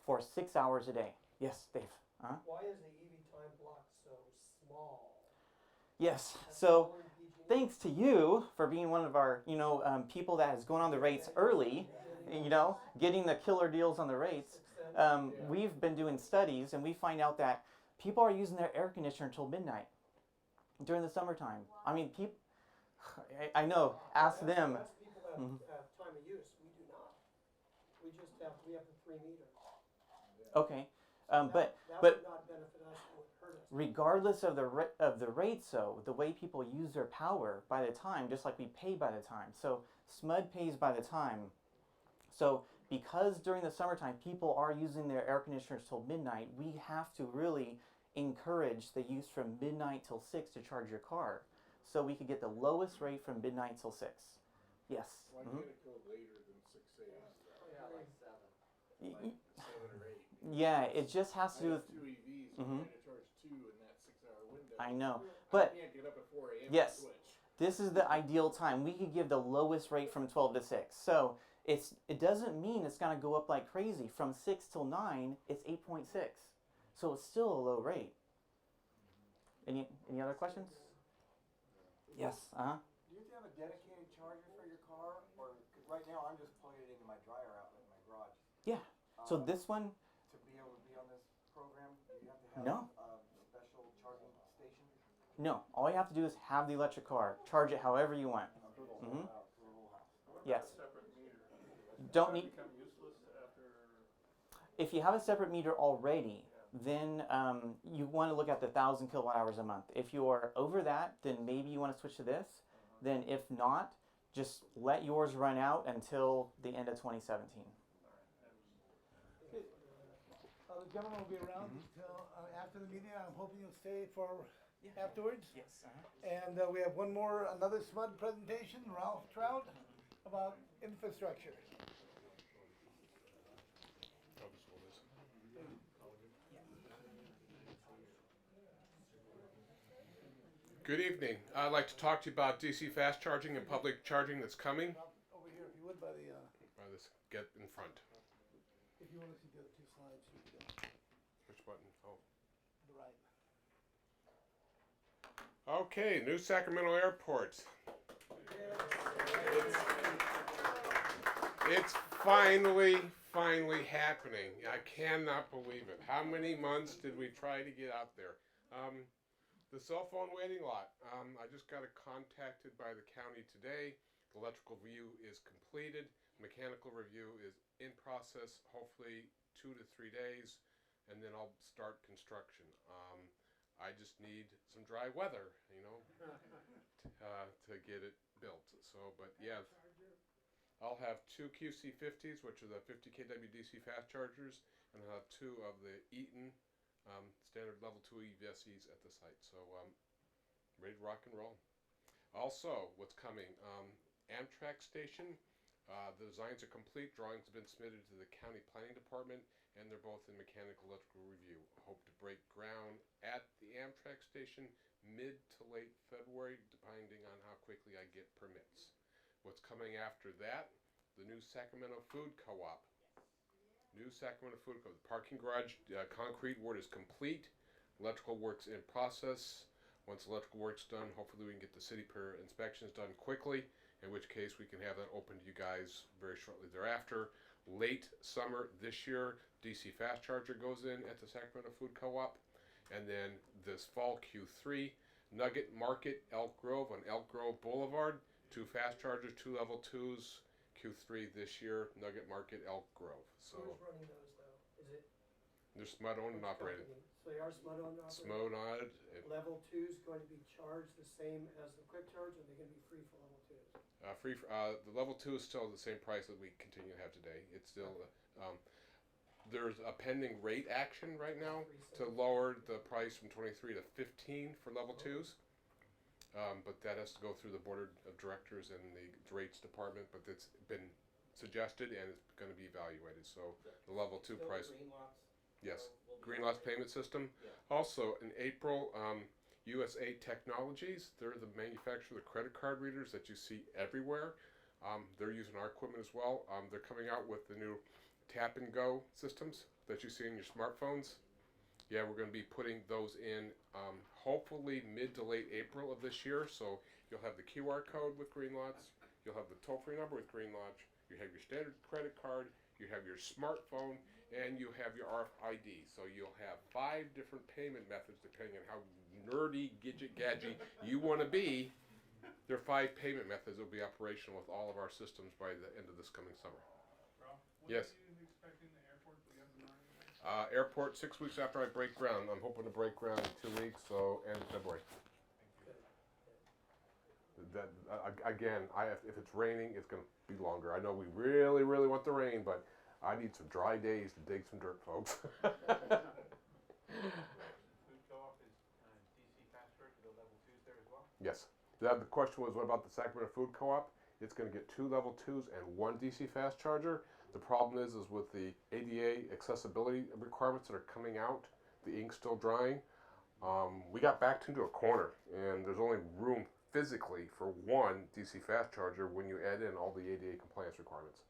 for 6 hours a day. Yes, Dave? Huh? Why is the EV time block so small? Yes, That's so smaller than PG&E? thanks to you for being one of our, people that has gone on the rates early, getting the killer deals on the rates. We've been doing studies and we find out that people are using their air conditioner until midnight during the summertime. I mean, I know, ask them. That's people that have time of use. We do not. We have the 3 meter. Okay, That but would not benefit us, it would hurt us. regardless of the rates, though, the way people use their power by the time, just like we pay by the time. So SMUD pays by the time. So because during the summertime people are using their air conditioners till midnight, we have to really encourage the use from midnight till 6 to charge your car. So we could get the lowest rate from midnight till 6. Yes. Why can't it go later than 6 a.m.? Yeah, like 7. Y- 7 or 8. Yeah, it just has to do I with. have 2 EVs, Mhm. I'm trying to charge 2 in that 6-hour window. I know, I but can't get up at 4 a.m. yes. and switch. this is the ideal time. We could give the lowest rate from 12 to 6. So it doesn't mean it's going to go up like crazy. From 6 till 9, it's 8.6. So it's still a low rate. Any other questions? Yes. Do you have to have a dedicated charger for your car? Or, 'cause right now I'm just plugging it into my dryer outlet in my garage. Yeah. So this one, To be able to be on this program, do you have to have No. a special charging station? no. All you have to do is have the electric car. Charge it however you want. Mhm. Yes. Don't need. If you have a separate meter already, then you want to look at the 1,000 kilowatt hours a month. If you are over that, then maybe you want to switch to this. Then if not, just let yours run out until the end of 2017. The gentleman will be around until after the meeting. I'm hoping you'll stay for afterwards. Yes. And we have another SMUD presentation, Ralph Trout, about infrastructure. Good evening. I'd like to talk to you about DC fast charging and public charging that's coming. Over here, if you would, by the, Let's get in front. if you want to see the other 2 slides, you can go to Which button? Oh. the right. Okay, New Sacramento Airport. It's finally happening. I cannot believe it. How many months did we try to get out there? The cell phone waiting lot. I just got contacted by the county today. The electrical review is completed. Mechanical review is in process, hopefully 2 to 3 days, and then I'll start construction. I just need some dry weather, to get it built. So, but yeah, I'll have 2 QC50s, which are the 50 kW DC fast chargers, and I'll have 2 of the Eaton standard level 2 EVSEs at the site. So ready to rock and roll. Also, what's coming? Amtrak station. The designs are complete. Drawings have been submitted to the county planning department, and they're both in mechanical electrical review. Hope to break ground at the Amtrak station mid to late February, depending on how quickly I get permits. What's coming after that? The new Sacramento Food Co-op. New Sacramento Food Co-op. The parking garage concrete work is complete. Electrical work's in process. Once electrical work's done, hopefully we can get the city per inspections done quickly, in which case we can have that open to you guys very shortly thereafter. Late summer this year, DC fast charger goes in at the Sacramento Food Co-op. And then this fall, Q3, Nugget Market, Elk Grove on Elk Grove Boulevard. 2 fast chargers, 2 level 2s. Q3 this year, Nugget Market, Elk Grove. So Who's running those though? Is it? they're SMUD owned and which operated. company? So they are SMUD owned and operated? SMUD on it. Level 2's going to be charged the same as the quick charge, or they're going to be free for level 2's? The level 2 is still the same price that we continue to have today. It's still there's a pending rate action right now to lower the price from 23 to 15 for level 2s. But that has to go through the board of directors and the rates department, but it's been suggested and it's going to be evaluated. So the level 2 price. Yes, Green Lots payment system. Also in April, USA Technologies, they're the manufacturer of the credit card readers that you see everywhere. They're using our equipment as well. They're coming out with the new tap and go systems that you see in your smartphones. Yeah, we're going to be putting those in hopefully mid to late April of this year. So you'll have the QR code with Green Lots, you'll have the toll-free number with Green Lots, you have your standard credit card, you have your smartphone, and you have your RFID. So you'll have 5 different payment methods depending on how nerdy, gadget you want to be. There are 5 payment methods that will be operational with all of our systems by the end of this coming summer. Yes. When are you expecting the airport to be up and running? Airport 6 weeks after I break ground. I'm hoping to break ground in 2 weeks, so end of February. That again, if it's raining, it's going to be longer. I know we really, really want the rain, but I need some dry days to dig some dirt, folks. Food co-op is DC fast charge to the level 2s there as well? Yes. The question was, what about the Sacramento Food Co-op? It's going to get 2 level 2s and 1 DC fast charger. The problem is with the ADA accessibility requirements that are coming out, the ink's still drying. We got backed into a corner, and there's only room physically for 1 DC fast charger when you add in all the ADA compliance requirements.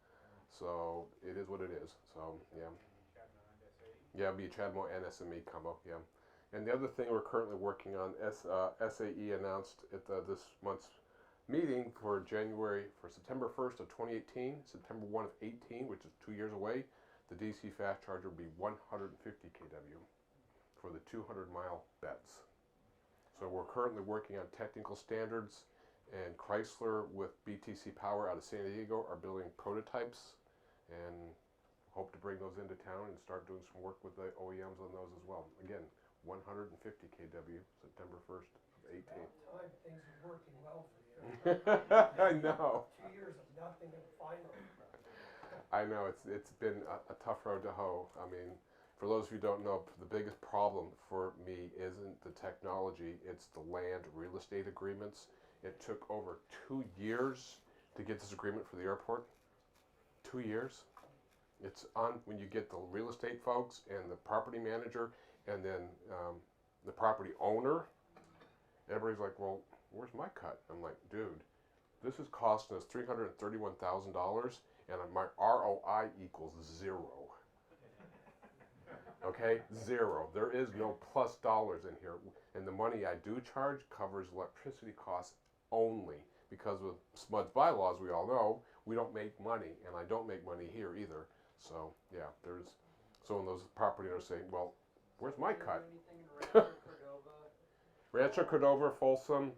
So it is what it is. So yeah. Yeah, it'll be a CHAdeMO and SME combo. Yeah. And the other thing we're currently working on, SAE announced at this month's meeting for September 1st of 2018, September 1 of 18, which is 2 years away, the DC fast charger will be 150 kW for the 200-mile beds. So we're currently working on technical standards, and Chrysler with BTC Power out of San Diego are building prototypes, and hope to bring those into town and start doing some work with the OEMs on those as well. Again, 150 kW, September 1st of 18. Time things are working well for you. I know. 2 years of nothing and finally. I know, it's been a tough road to hoe. I mean, for those of you who don't know, the biggest problem for me isn't the technology, it's the land real estate agreements. It took over 2 years to get this agreement for the airport. 2 years. It's on when you get the real estate folks and the property manager and then the property owner. Everybody's like, well, where's my cut? I'm like, dude, this is costing us $331,000 and my ROI equals 0. Okay, 0. There is no plus dollars in here. And the money I do charge covers electricity costs only. Because with SMUD's bylaws, we all know, we don't make money. And I don't make money here either. So, yeah, so when those property owners say, well, where's my cut? Rancho Cordova, Folsom,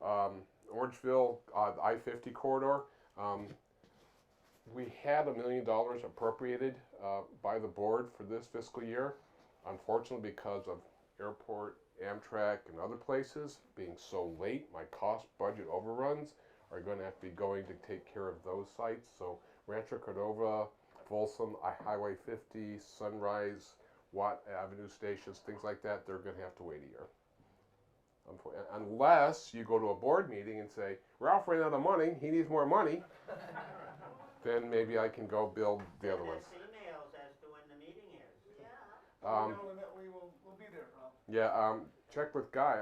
Orangeville, I-50 corridor. We had $1 million appropriated by the board for this fiscal year. Unfortunately, because of airport, Amtrak, and other places being so late, my cost budget overruns are going to have to be going to take care of those sites. So Rancho Cordova, Folsom, Highway 50, Sunrise, Watt Avenue stations, things like that, they're going to have to wait a year. Unless you go to a board meeting and say, Ralph ran out of money, he needs more money, then maybe I can go build the other ones. Emails as to when the meeting is. Yeah. We'll be there, Rob. Yeah, check with Guy.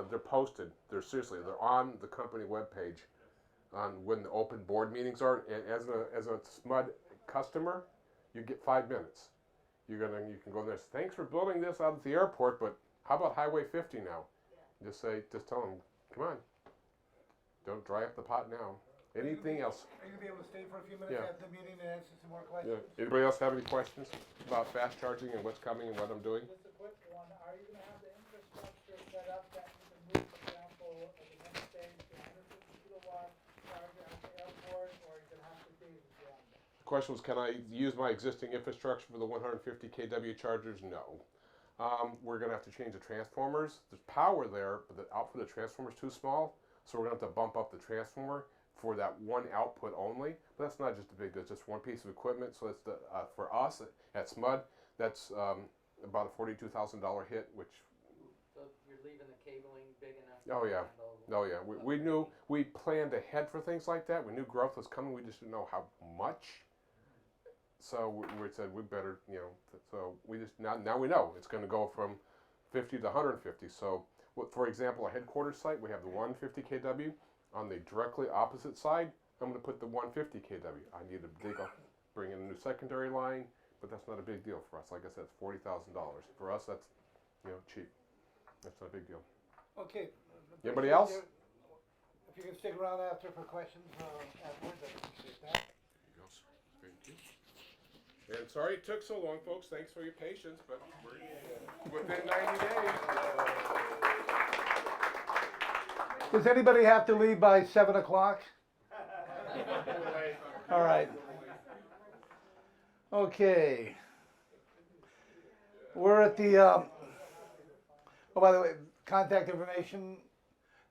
They're posted. They're on the company webpage on when the open board meetings are. And as a SMUD customer, you get 5 minutes. You can go there. Thanks for building this out at the airport, but how about Highway 50 now? Yeah. Just tell them, come on. Don't dry up the pot now. Anything else? Are you going to be able to stay for a few minutes after the meeting and answer some more questions? Yeah. Anybody else have any questions about fast charging and what's coming and what I'm doing? Just a quick one. Are you going to have the infrastructure set up that you can move, for example, at the next stage to 150 kilowatt charger at the airport, or are you going to have to dig beyond that? The question was, can I use my existing infrastructure for the 150 kW chargers? No. We're going to have to change the transformers. There's power there, but the output of the transformer is too small, so we're going to have to bump up the transformer. for that one output only. But that's not just a big deal. It's just one piece of equipment. So it's the for us at SMUD, that's about a $42,000 hit, which. So you're leaving the cabling big enough Oh to yeah. handle. Oh yeah. We knew, we planned ahead for things like that. We knew growth was coming. We just didn't know how much. So we said we better, you know. So we just now we know it's going to go from 50 to 150. So, for example, a headquarters site, we have the 150 kW. On the directly opposite side, I'm going to put the 150 kW. I need to bring in a new secondary line, but that's not a big deal for us. Like I said, it's $40,000. For us, that's, you know, cheap. That's not a big deal. Okay. Anybody else? If you can stick around after for questions afterwards, I appreciate that. Thank you. And sorry it took so long, folks. Thanks for your patience, but we're within 90 days. Does anybody have to leave by 7 o'clock? All right. Okay. We're at the, oh, by the way, contact information.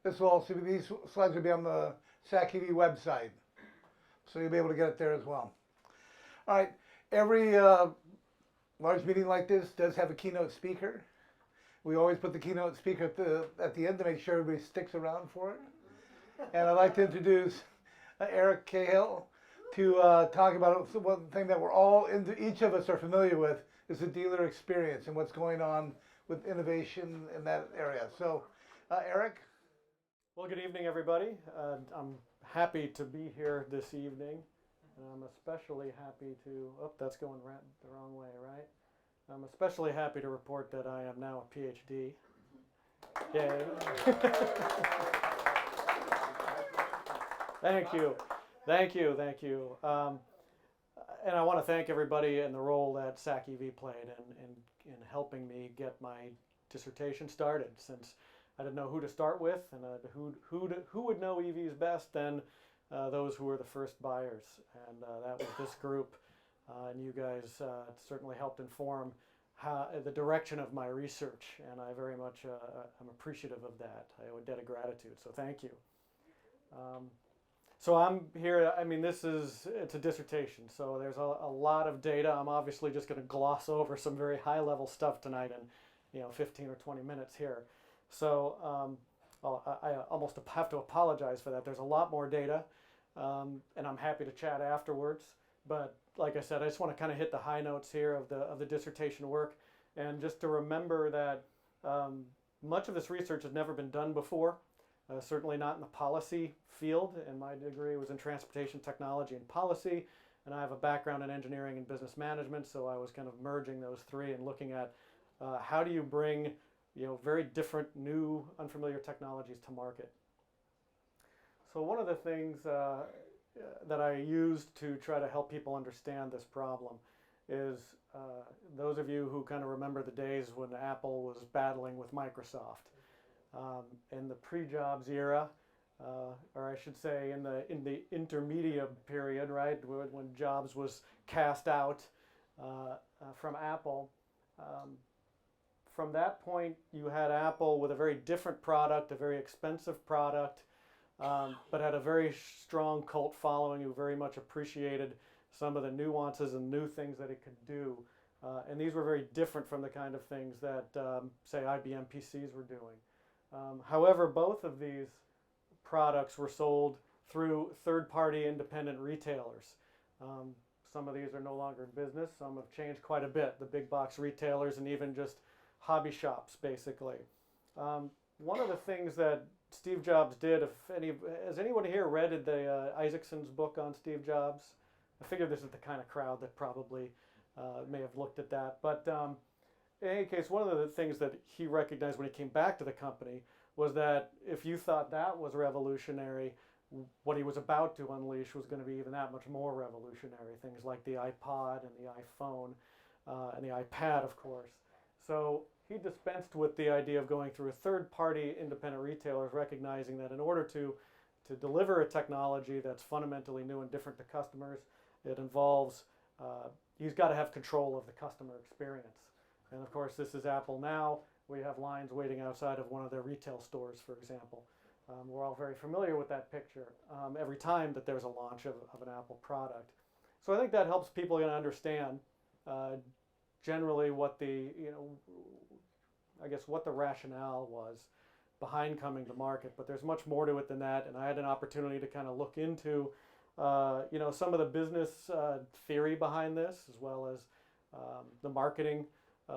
This will also be, these slides will be on the SacEV website. So you'll be able to get it there as well. All right. Every large meeting like this does have a keynote speaker. We always put the keynote speaker at the end to make sure everybody sticks around for it. And I'd like to introduce Eric Cahill to talk about one thing that we're all each of us are familiar with is the dealer experience and what's going on with innovation in that area. So, Eric. Well, good evening, everybody. I'm happy to be here this evening. I'm especially happy to, oh, that's going the wrong way, right? I'm especially happy to report that I am now a PhD. Yay. Thank you. Thank you. Thank you. And I want to thank everybody in the role that SacEV played in helping me get my dissertation started, since I didn't know who to start with, and who would know EVs best than those who were the first buyers, and that was this group, and you guys certainly helped inform the direction of my research, and I very much am appreciative of that. I owe a debt of gratitude, so thank you. So I'm here, I mean, it's a dissertation, so there's a lot of data. I'm obviously just going to gloss over some very high-level stuff tonight in 15 or 20 minutes here. So I almost have to apologize for that. There's a lot more data. And I'm happy to chat afterwards. But like I said, I just want to kind of hit the high notes here of the dissertation work, and just to remember that much of this research has never been done before, certainly not in the policy field. And my degree was in transportation technology and policy, and I have a background in engineering and business management, so I was kind of merging those three and looking at how do you bring very different, new, unfamiliar technologies to market. So one of the things that I used to try to help people understand this problem is those of you who kind of remember the days when Apple was battling with Microsoft. In the pre-Jobs era, or I should say in the intermediate period, right, when Jobs was cast out from Apple. From that point, you had Apple with a very different product, a very expensive product, but had a very strong cult following who very much appreciated some of the nuances and new things that it could do. And these were very different from the kind of things that, say, IBM PCs were doing. However, both of these products were sold through third-party independent retailers. Some of these are no longer in business. Some have changed quite a bit, the big box retailers and even just hobby shops, basically. One of the things that Steve Jobs did, has anyone here read Isaacson's book on Steve Jobs? I figure this is the kind of crowd that probably may have looked at that. But in any case, one of the things that he recognized when he came back to the company was that if you thought that was revolutionary, what he was about to unleash was going to be even that much more revolutionary. Things like the iPod and the iPhone and the iPad, of course. So he dispensed with the idea of going through a third-party independent retailers, recognizing that in order to deliver a technology that's fundamentally new and different to customers, it involves, he's got to have control of the customer experience. And of course, this is Apple now. We have lines waiting outside of one of their retail stores, for example. We're all very familiar with that picture every time that there's a launch of an Apple product. So I think that helps people understand generally what the, I guess what the rationale was behind coming to market. But there's much more to it than that, and I had an opportunity to kind of look into some of the business theory behind this, as well as the marketing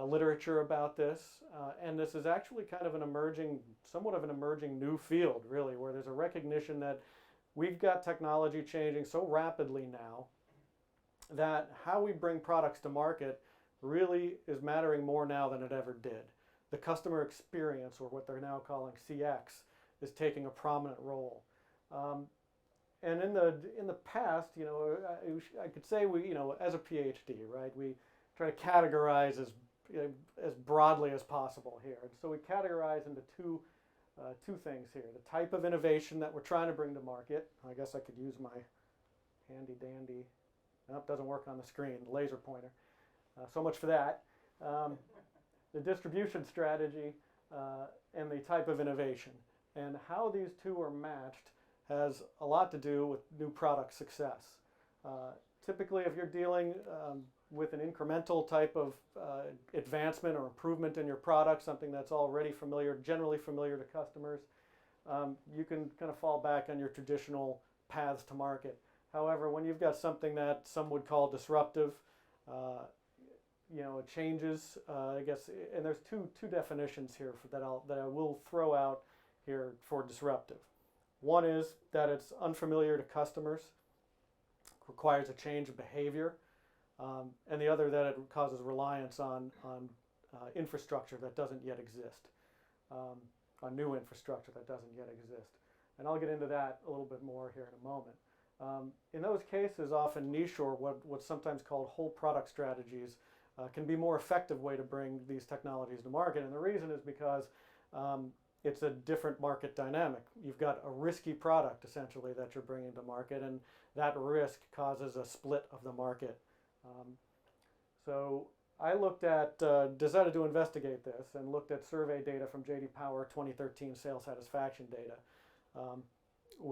literature about this. And this is actually kind of somewhat of an emerging new field, really, where there's a recognition that we've got technology changing so rapidly now that how we bring products to market really is mattering more now than it ever did. The customer experience, or what they're now calling CX, is taking a prominent role. And in the past, I could say we, as a PhD, right, we try to categorize as broadly as possible here. And so we categorize into two things here: the type of innovation that we're trying to bring to market. I guess I could use my handy dandy. Nope, doesn't work on the screen. The laser pointer. So much for that. The distribution strategy and the type of innovation, and how these two are matched has a lot to do with new product success. Typically, if you're dealing with an incremental type of advancement or improvement in your product, something that's already generally familiar to customers, you can kind of fall back on your traditional paths to market. However, when you've got something that some would call disruptive, it changes, I guess, and there's two definitions here that I will throw out here for disruptive. One is that it's unfamiliar to customers, requires a change of behavior, and the other that it causes reliance on infrastructure that doesn't yet exist, on new infrastructure that doesn't yet exist. And I'll get into that a little bit more here in a moment. In those cases, often niche or what's sometimes called whole product strategies can be a more effective way to bring these technologies to market. And the reason is because it's a different market dynamic. You've got a risky product, essentially, that you're bringing to market, and that risk causes a split of the market. So I decided to investigate this and looked at survey data from J.D. Power 2013 sales satisfaction data, it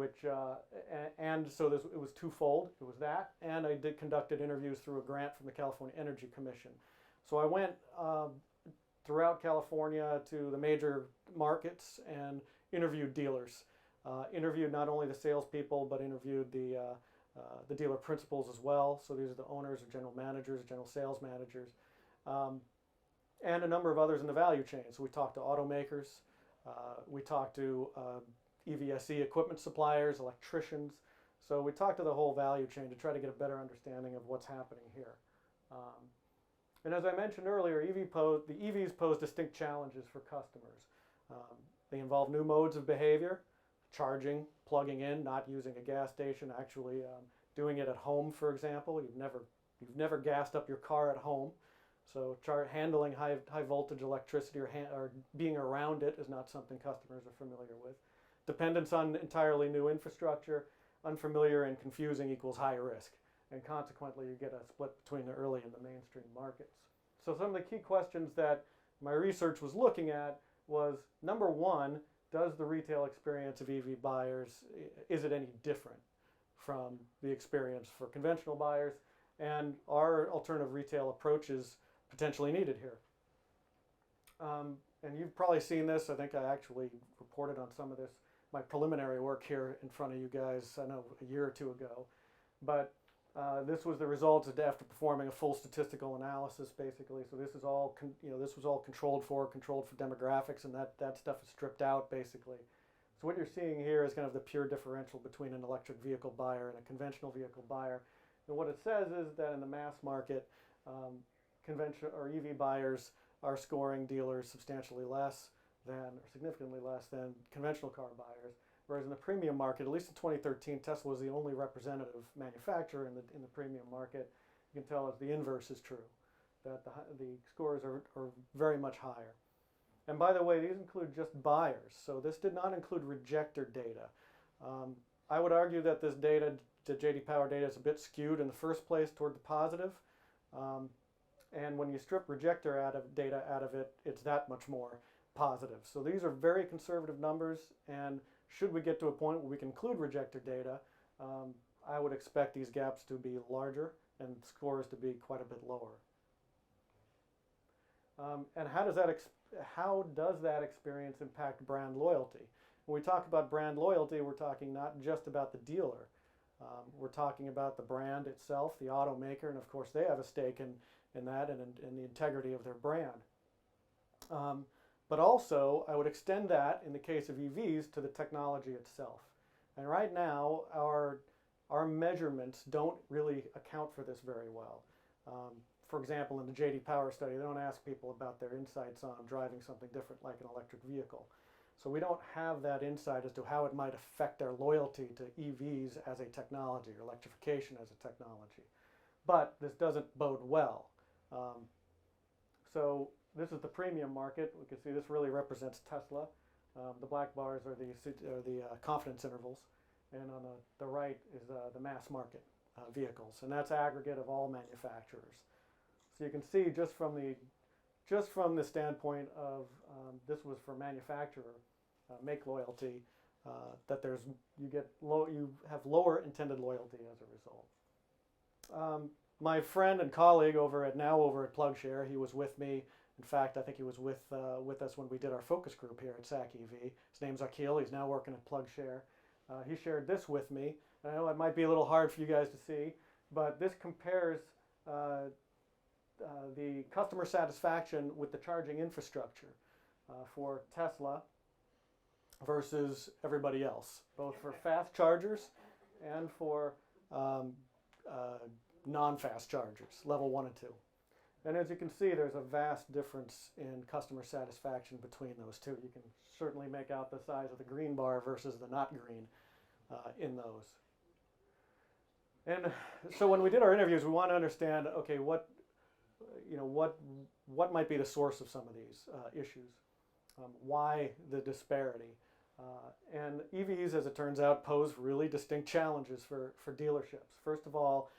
was twofold. It was that, and I conducted interviews through a grant from the California Energy Commission. So I went throughout California to the major markets and interviewed dealers. Interviewed not only the salespeople, but interviewed the dealer principals as well. So these are the owners or general managers, general sales managers, and a number of others in the value chain. So we talked to automakers, we talked to EVSE equipment suppliers, electricians. So we talked to the whole value chain to try to get a better understanding of what's happening here. And as I mentioned earlier, the EVs pose distinct challenges for customers. They involve new modes of behavior: charging, plugging in, not using a gas station, actually doing it at home, for example. You've never gassed up your car at home, so handling high voltage electricity or being around it is not something customers are familiar with. Dependence on entirely new infrastructure, unfamiliar and confusing equals high risk, and consequently you get a split between the early and the mainstream markets. So some of the key questions that my research was looking at was, number one, does the retail experience of EV buyers, is it any different from the experience for conventional buyers, and are alternative retail approaches potentially needed here? And you've probably seen this. I think I actually reported on some of this, my preliminary work here in front of you guys, I know a year or two ago. But this was the results after performing a full statistical analysis, basically. So this is all, this was all controlled for demographics, and that stuff is stripped out, basically. So what you're seeing here is kind of the pure differential between an electric vehicle buyer and a conventional vehicle buyer. And what it says is that in the mass market, conventional or EV buyers are scoring dealers substantially less than, or significantly less than, conventional car buyers. Whereas in the premium market, at least in 2013, Tesla was the only representative manufacturer in the premium market. You can tell as the inverse is true, that the scores are very much higher. And by the way, these include just buyers. So this did not include rejector data. I would argue that this data, the J.D. Power data, is a bit skewed in the first place toward the positive. And when you strip rejector data out of it, it's that much more positive. So these are very conservative numbers, and should we get to a point where we can include rejector data, I would expect these gaps to be larger and scores to be quite a bit lower. And how does that experience impact brand loyalty? When we talk about brand loyalty, we're talking not just about the dealer. We're talking about the brand itself, the automaker, and of course they have a stake in that and in the integrity of their brand. But also, I would extend that, in the case of EVs, to the technology itself. And right now, our measurements don't really account for this very well. For example, in the J.D. Power study, they don't ask people about their insights on driving something different like an electric vehicle. So we don't have that insight as to how it might affect their loyalty to EVs as a technology, or electrification as a technology. But this doesn't bode well. So this is the premium market. We can see this really represents Tesla. The black bars are the confidence intervals. And on the right is the mass market vehicles. And that's aggregate of all manufacturers. So you can see just from the standpoint of this was for manufacturer make loyalty, that you have lower intended loyalty as a result. My friend and colleague over at PlugShare, he was with me. In fact, I think he was with us when we did our focus group here at SacEV. His name's Cahill. He's now working at PlugShare. He shared this with me. And I know it might be a little hard for you guys to see, but this compares the customer satisfaction with the charging infrastructure for Tesla versus everybody else, both for fast chargers and for non-fast chargers, level 1 and 2. And as you can see, there's a vast difference in customer satisfaction between those two. You can certainly make out the size of the green bar versus the not green in those. And so when we did our interviews, we want to understand, okay, what might be the source of some of these issues? Why the disparity? And EVs, as it turns out, pose really distinct challenges for dealerships. First of all,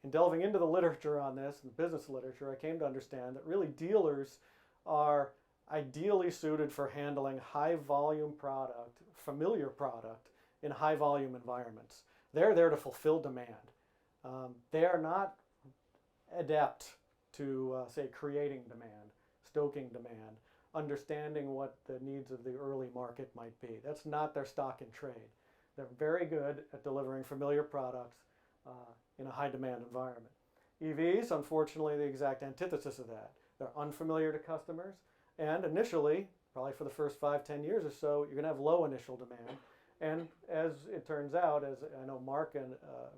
in delving into the literature on this, and business literature, I came to understand that really dealers are ideally suited for handling high volume product, familiar product, in high volume environments. They're there to fulfill demand. They are not adept to, say, creating demand, stoking demand, understanding what the needs of the early market might be. That's not their stock in trade. They're very good at delivering familiar products in a high demand environment. EVs, unfortunately, the exact antithesis of that. They're unfamiliar to customers, and initially, probably for the first 5-10 years or so, you're going to have low initial demand. And as it turns out, as I know Mark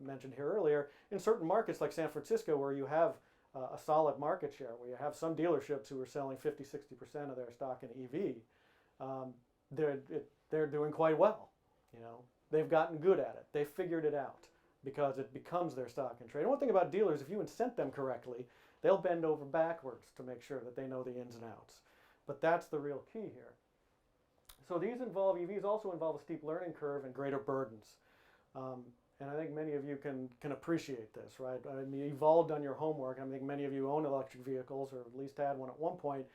mentioned here earlier, in certain markets like San Francisco, where you have a solid market share, where you have some dealerships who are selling 50-60% of their stock in EV, they're doing quite well. They've gotten good at it. They've figured it out because it becomes their stock in trade. And one thing about dealers, if you incent them correctly, they'll bend over backwards to make sure that they know the ins and outs. But that's the real key here. So EVs also involve a steep learning curve and greater burdens. And I think many of you can appreciate this, right? I mean, you've all done your homework. I think many of you own electric vehicles, or at least had one at one point.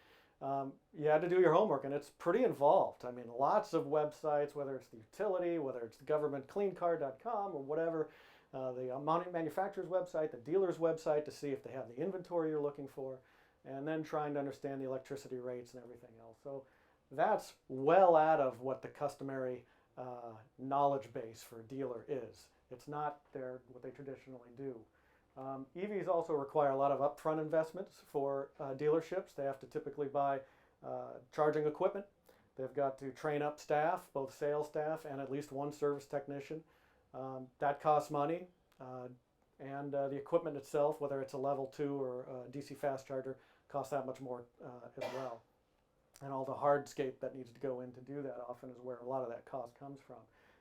You had to do your homework, and it's pretty involved. I mean, lots of websites, whether it's the utility, whether it's the government cleancar.com or whatever, the manufacturer's website, the dealer's website, to see if they have the inventory you're looking for, and then trying to understand the electricity rates and everything else. So that's well out of what the customary knowledge base for a dealer is. It's not what they traditionally do. EVs also require a lot of upfront investments for dealerships. They have to typically buy charging equipment. They've got to train up staff, both sales staff and at least one service technician. That costs money. And the equipment itself, whether it's a level 2 or a DC fast charger, costs that much more as well. And all the hardscape that needs to go in to do that often is where a lot of that cost comes from.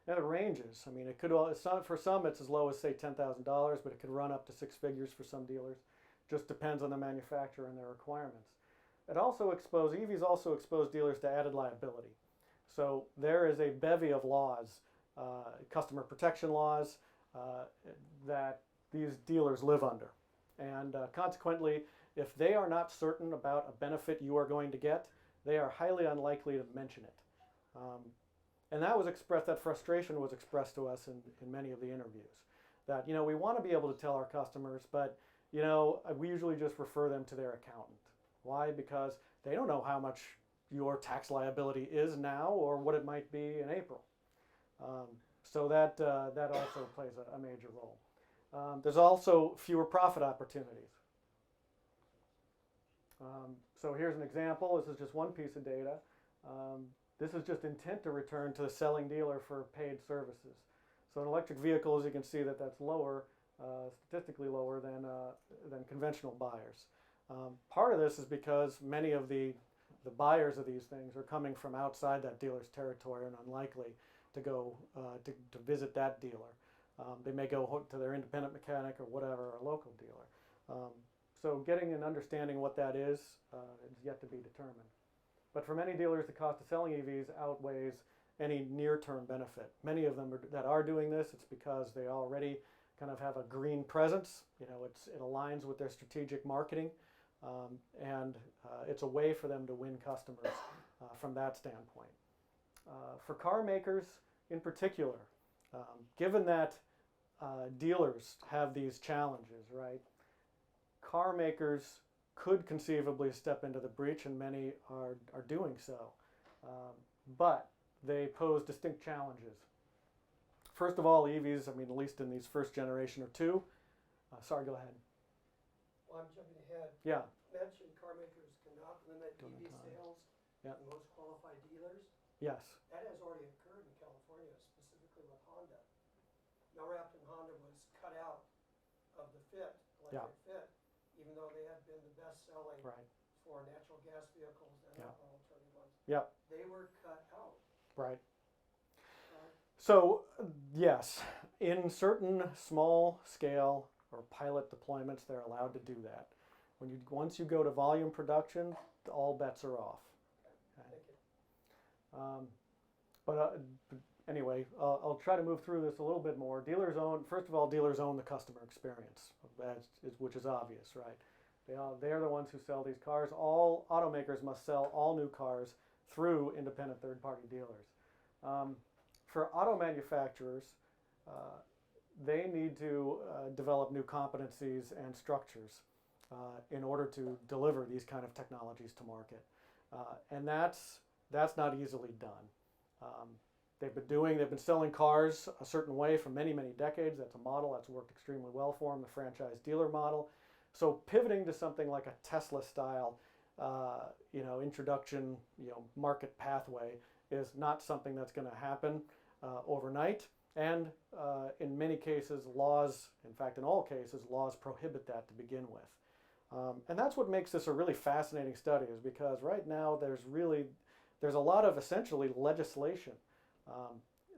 And it ranges. I mean, it could, for some it's as low as, say, $10,000, but it could run up to 6 figures for some dealers. Just depends on the manufacturer and their requirements. EVs also expose dealers to added liability. So there is a bevy of laws, customer protection laws, that these dealers live under. And consequently, if they are not certain about a benefit you are going to get, they are highly unlikely to mention it. And that was expressed, that frustration was expressed to us in many of the interviews. That, you know, we want to be able to tell our customers, but, you know, we usually just refer them to their accountant. Why? Because they don't know how much your tax liability is now or what it might be in April. So that also plays a major role. There's also fewer profit opportunities. So here's an example. This is just one piece of data. This is just intent to return to the selling dealer for paid services. So in electric vehicles, you can see that that's lower, statistically lower than conventional buyers. Part of this is because many of the buyers of these things are coming from outside that dealer's territory and unlikely to go to visit that dealer. They may go to their independent mechanic or whatever, a local dealer. So getting and understanding what that is yet to be determined. But for many dealers, the cost of selling EVs outweighs any near-term benefit. Many of them that are doing this, it's because they already kind of have a green presence. You know, it aligns with their strategic marketing, and it's a way for them to win customers from that standpoint. For car makers in particular, given that dealers have these challenges, right? Car makers could conceivably step into the breach, and many are doing so. But they pose distinct challenges. First of all, EVs, I mean, at least in these first generation or two. Sorry, go ahead. Well, I'm jumping ahead. Yeah. You mentioned car makers cannot limit EV sales to most qualified dealers. Yes. That has already occurred in California, specifically with Honda. Raptor and Honda was cut out of the FIT, electric FIT, even though they had been the best selling for natural gas vehicles and alcohol alternative ones. Yep. They were cut out. Right. So yes, in certain small scale or pilot deployments, they're allowed to do that. Once you go to volume production, all bets are off. Okay. Thank you. But anyway, I'll try to move through this a little bit more. First of all, dealers own the customer experience, which is obvious, right? They're the ones who sell these cars. All automakers must sell all new cars through independent third-party dealers. For auto manufacturers, they need to develop new competencies and structures in order to deliver these kind of technologies to market. And that's not easily done. They've been selling cars a certain way for many, many decades. That's a model that's worked extremely well for them, the franchise dealer model. So pivoting to something like a Tesla style, introduction, market pathway is not something that's going to happen overnight. And in many cases, in fact, in all cases, laws prohibit that to begin with. And that's what makes this a really fascinating study, is because right now there's a lot of essentially legislation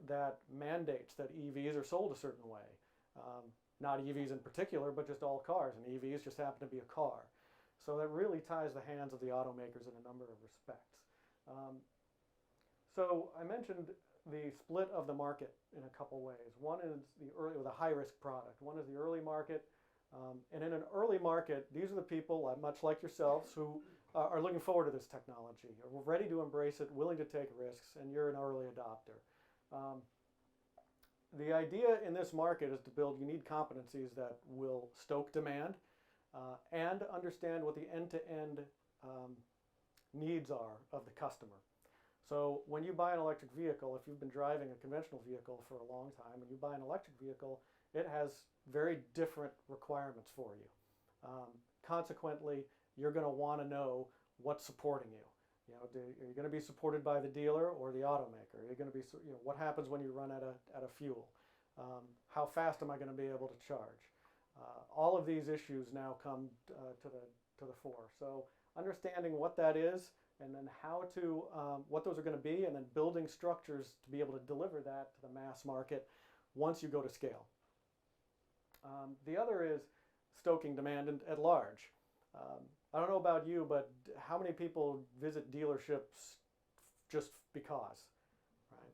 that mandates that EVs are sold a certain way. Not EVs in particular, but just all cars, and EVs just happen to be a car. So that really ties the hands of the automakers in a number of respects. So I mentioned the split of the market in a couple ways. One is the high-risk product. One is the early market. And in an early market, these are the people, much like yourselves, who are looking forward to this technology, are ready to embrace it, willing to take risks, and you're an early adopter. The idea in this market is to build unique competencies that will stoke demand and understand what the end-to-end needs are of the customer. So when you buy an electric vehicle, if you've been driving a conventional vehicle for a long time and you buy an electric vehicle, it has very different requirements for you. Consequently, you're going to want to know what's supporting you. Are you going to be supported by the dealer or the automaker? Are you going to be, what happens when you run out of fuel? How fast am I going to be able to charge? All of these issues now come to the fore. So understanding what that is, and then what those are going to be, and then building structures to be able to deliver that to the mass market once you go to scale. The other is stoking demand at large. I don't know about you, but how many people visit dealerships just because? Right?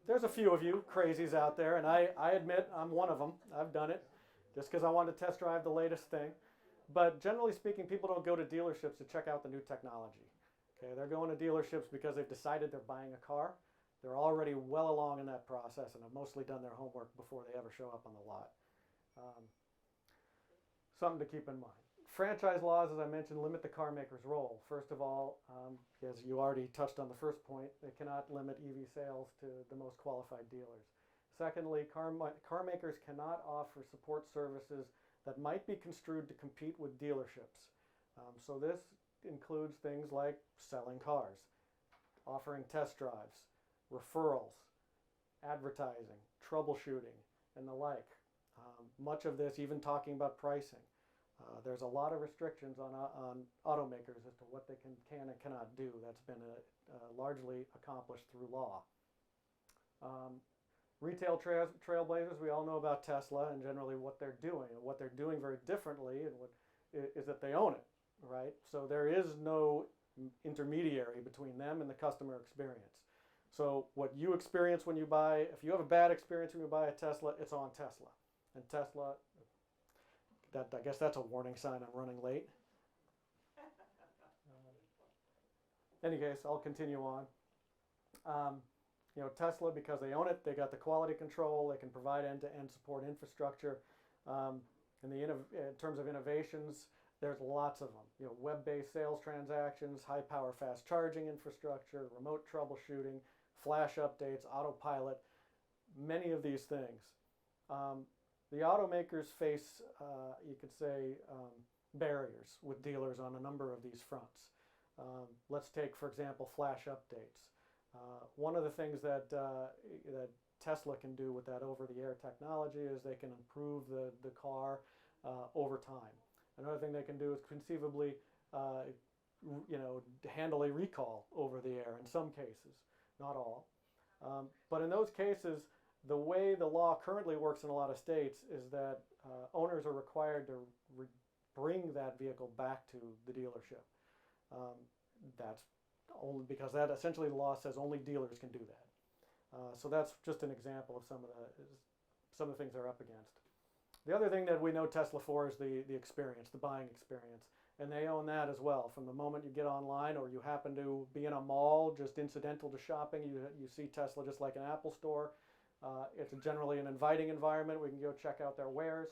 There's a few of you crazies out there, and I admit I'm one of them. I've done it just because I wanted to test drive the latest thing. But generally speaking, people don't go to dealerships to check out the new technology. Okay, they're going to dealerships because they've decided they're buying a car, They're already well along in that process and have mostly done their homework before they ever show up on the lot. Something to keep in mind. Franchise laws, as I mentioned, limit the car maker's role. First of all, as you already touched on the first point, they cannot limit EV sales to the most qualified dealers. Secondly, car makers cannot offer support services that might be construed to compete with dealerships. So this includes things like selling cars, offering test drives, referrals, advertising, troubleshooting, and the like. Much of this, even talking about pricing. There's a lot of restrictions on automakers as to what they can and cannot do. That's been largely accomplished through law. Retail trailblazers, we all know about Tesla and generally what they're doing. And what they're doing very differently is that they own it, right? So there is no intermediary between them and the customer experience. So what you experience when you buy, if you have a bad experience when you buy a Tesla, it's on Tesla. And Tesla, I guess that's a warning sign I'm running late. In any case, I'll continue on. Tesla, because they own it, they got the quality control, they can provide end-to-end support infrastructure. In terms of innovations, there's lots of them. Web-based sales transactions, high-power fast charging infrastructure, remote troubleshooting, flash updates, autopilot, many of these things. The automakers face, you could say, barriers with dealers on a number of these fronts. Let's take, for example, flash updates. One of the things that Tesla can do with that over-the-air technology is they can improve the car over time. Another thing they can do is conceivably, handle a recall over the air in some cases, not all. But in those cases, the way the law currently works in a lot of states is that owners are required to bring that vehicle back to the dealership. That's only because that essentially the law says only dealers can do that. So that's just an example of some of the things they're up against. The other thing that we know Tesla for is the experience, the buying experience. And they own that as well. From the moment you get online or you happen to be in a mall, just incidental to shopping, you see Tesla just like an Apple store. It's generally an inviting environment. We can go check out their wares.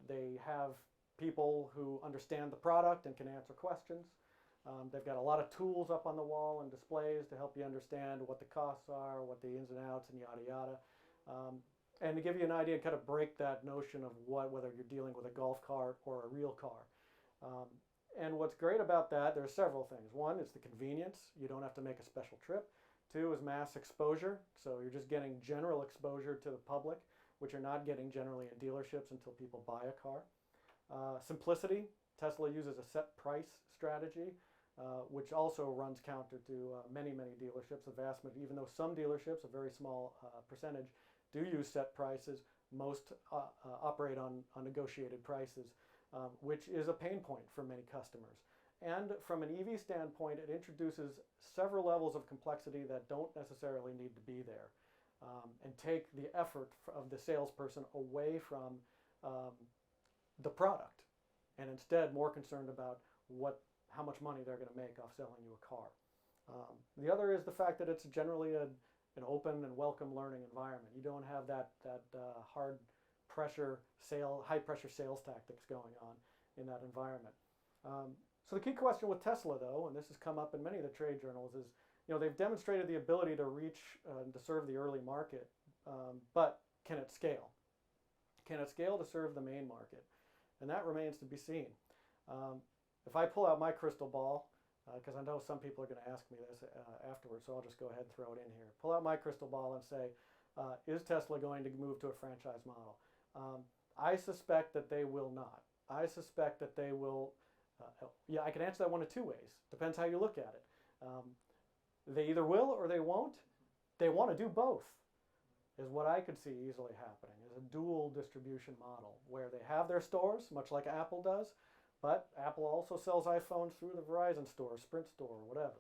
They have people who understand the product and can answer questions. They've got a lot of tools up on the wall and displays to help you understand what the costs are, what the ins and outs, and yada yada. And to give you an idea, kind of break that notion of whether you're dealing with a golf cart or a real car. And what's great about that, there are several things. One, it's the convenience. You don't have to make a special trip. Two is mass exposure. So you're just getting general exposure to the public, which you're not getting generally in dealerships until people buy a car. Simplicity. Tesla uses a set price strategy, which also runs counter to many dealerships. Even though some dealerships, a very small percentage, do use set prices, most operate on negotiated prices, which is a pain point for many customers. And from an EV standpoint, it introduces several levels of complexity that don't necessarily need to be there, and take the effort of the salesperson away from the product, and instead more concerned about how much money they're going to make off selling you a car. The other is the fact that it's generally an open and welcome learning environment. You don't have that high pressure sales tactics going on in that environment. So the key question with Tesla, though, and this has come up in many of the trade journals, is they've demonstrated the ability to reach and to serve the early market, but can it scale? Can it scale to serve the main market? And that remains to be seen. If I pull out my crystal ball, because I know some people are going to ask me this afterwards, so I'll just go ahead and throw it in here. Pull out my crystal ball and say, is Tesla going to move to a franchise model? I suspect that they will not. I suspect that they will, I can answer that one of two ways. Depends how you look at it. They either will or they won't. They want to do both, is what I could see easily happening, is a dual distribution model where they have their stores, much like Apple does, but Apple also sells iPhones through the Verizon store, Sprint store, or whatever.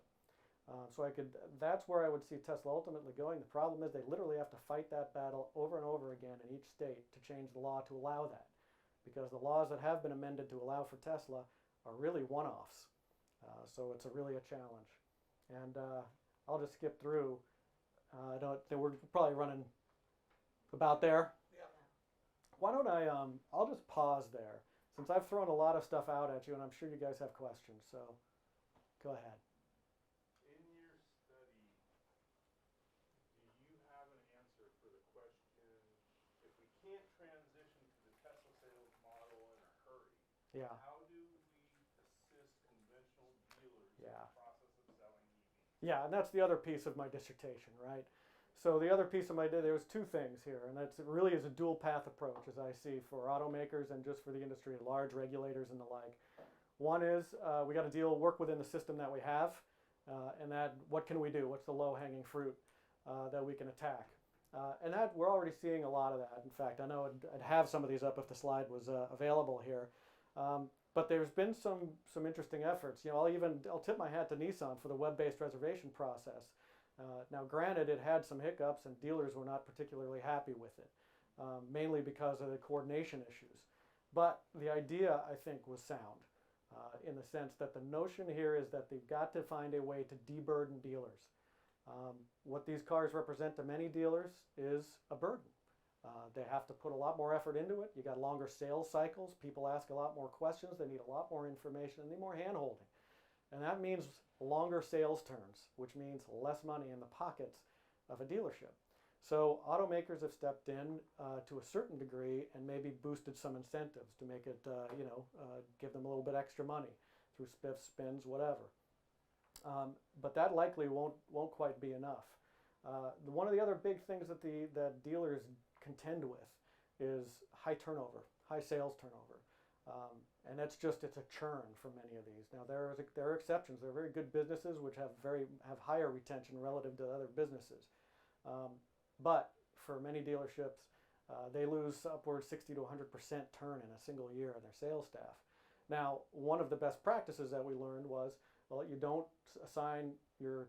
That's where I would see Tesla ultimately going. The problem is they literally have to fight that battle over and over again in each state to change the law to allow that, because the laws that have been amended to allow for Tesla are really one-offs. So it's really a challenge. And I'll just skip through. We're probably running about there. Yeah. Why don't I'll just pause there, since I've thrown a lot of stuff out at you, and I'm sure you guys have questions, so go ahead. In your study, do you have an answer for the question, if we can't transition to the Tesla sales model in a hurry, Yeah. how do we assist conventional dealers in Yeah. the process of selling EVs? Yeah, and that's the other piece of my dissertation, right? So the other piece of there was two things here, and it really is a dual path approach, as I see, for automakers and just for the industry at large, regulators and the like. One is we got to work within the system that we have, and that what can we do? What's the low-hanging fruit that we can attack? And that we're already seeing a lot of that. In fact, I know I'd have some of these up if the slide was available here. But there's been some interesting efforts. I'll tip my hat to Nissan for the web-based reservation process. Now, granted, it had some hiccups, and dealers were not particularly happy with it, mainly because of the coordination issues. But the idea, I think, was sound, in the sense that the notion here is that they've got to find a way to deburden dealers. What these cars represent to many dealers is a burden. They have to put a lot more effort into it. You got longer sales cycles. People ask a lot more questions. They need a lot more information. They need more hand-holding. And that means longer sales terms, which means less money in the pockets of a dealership. So automakers have stepped in to a certain degree and maybe boosted some incentives to make it, give them a little bit extra money through spiffs, spins, whatever. But that likely won't quite be enough. One of the other big things that dealers contend with is high turnover, high sales turnover. And it's a churn for many of these. Now there are exceptions. There are very good businesses which have higher retention relative to other businesses. But for many dealerships, they lose upwards 60 to 100% turn in a single year in their sales staff. Now, one of the best practices that we learned was, well, you don't assign your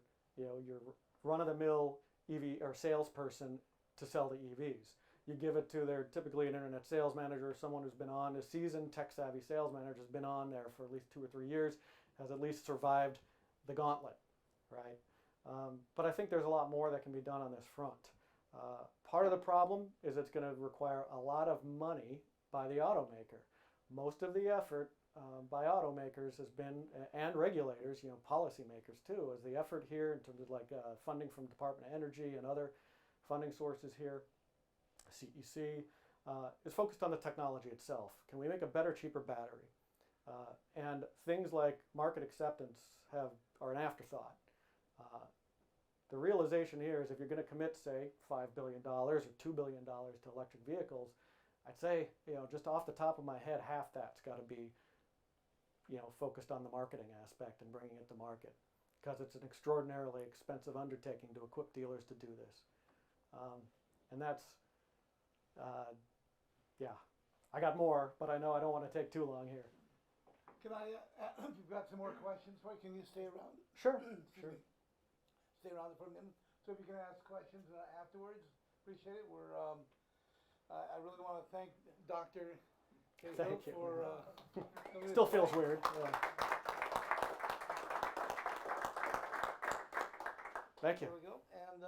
run-of-the-mill EV or salesperson to sell the EVs. You give it to typically an internet sales manager, someone who's been on, a seasoned tech-savvy sales manager has been on there for at least 2 or 3 years, has at least survived the gauntlet, right? But I think there's a lot more that can be done on this front. Part of the problem is it's going to require a lot of money by the automaker. Most of the effort by automakers has been, and regulators, policymakers too, is the effort here in terms of funding from Department of Energy and other funding sources here. CEC is focused on the technology itself. Can we make a better, cheaper battery? And things like market acceptance are an afterthought. The realization here is if you're going to commit, say, $5 billion or $2 billion to electric vehicles, I'd say, just off the top of my head, half that's got to be, focused on the marketing aspect and bringing it to market, because it's an extraordinarily expensive undertaking to equip dealers to do this. And that's, I got more, but I know I don't want to take too long here. Can I, if you've got some more questions, can you stay around? Sure, sure. Stay around for a minute. So if you can ask questions afterwards, appreciate it. I really want to thank Dr. Cahill for... Still feels weird. Yeah. Thank you. There we go. And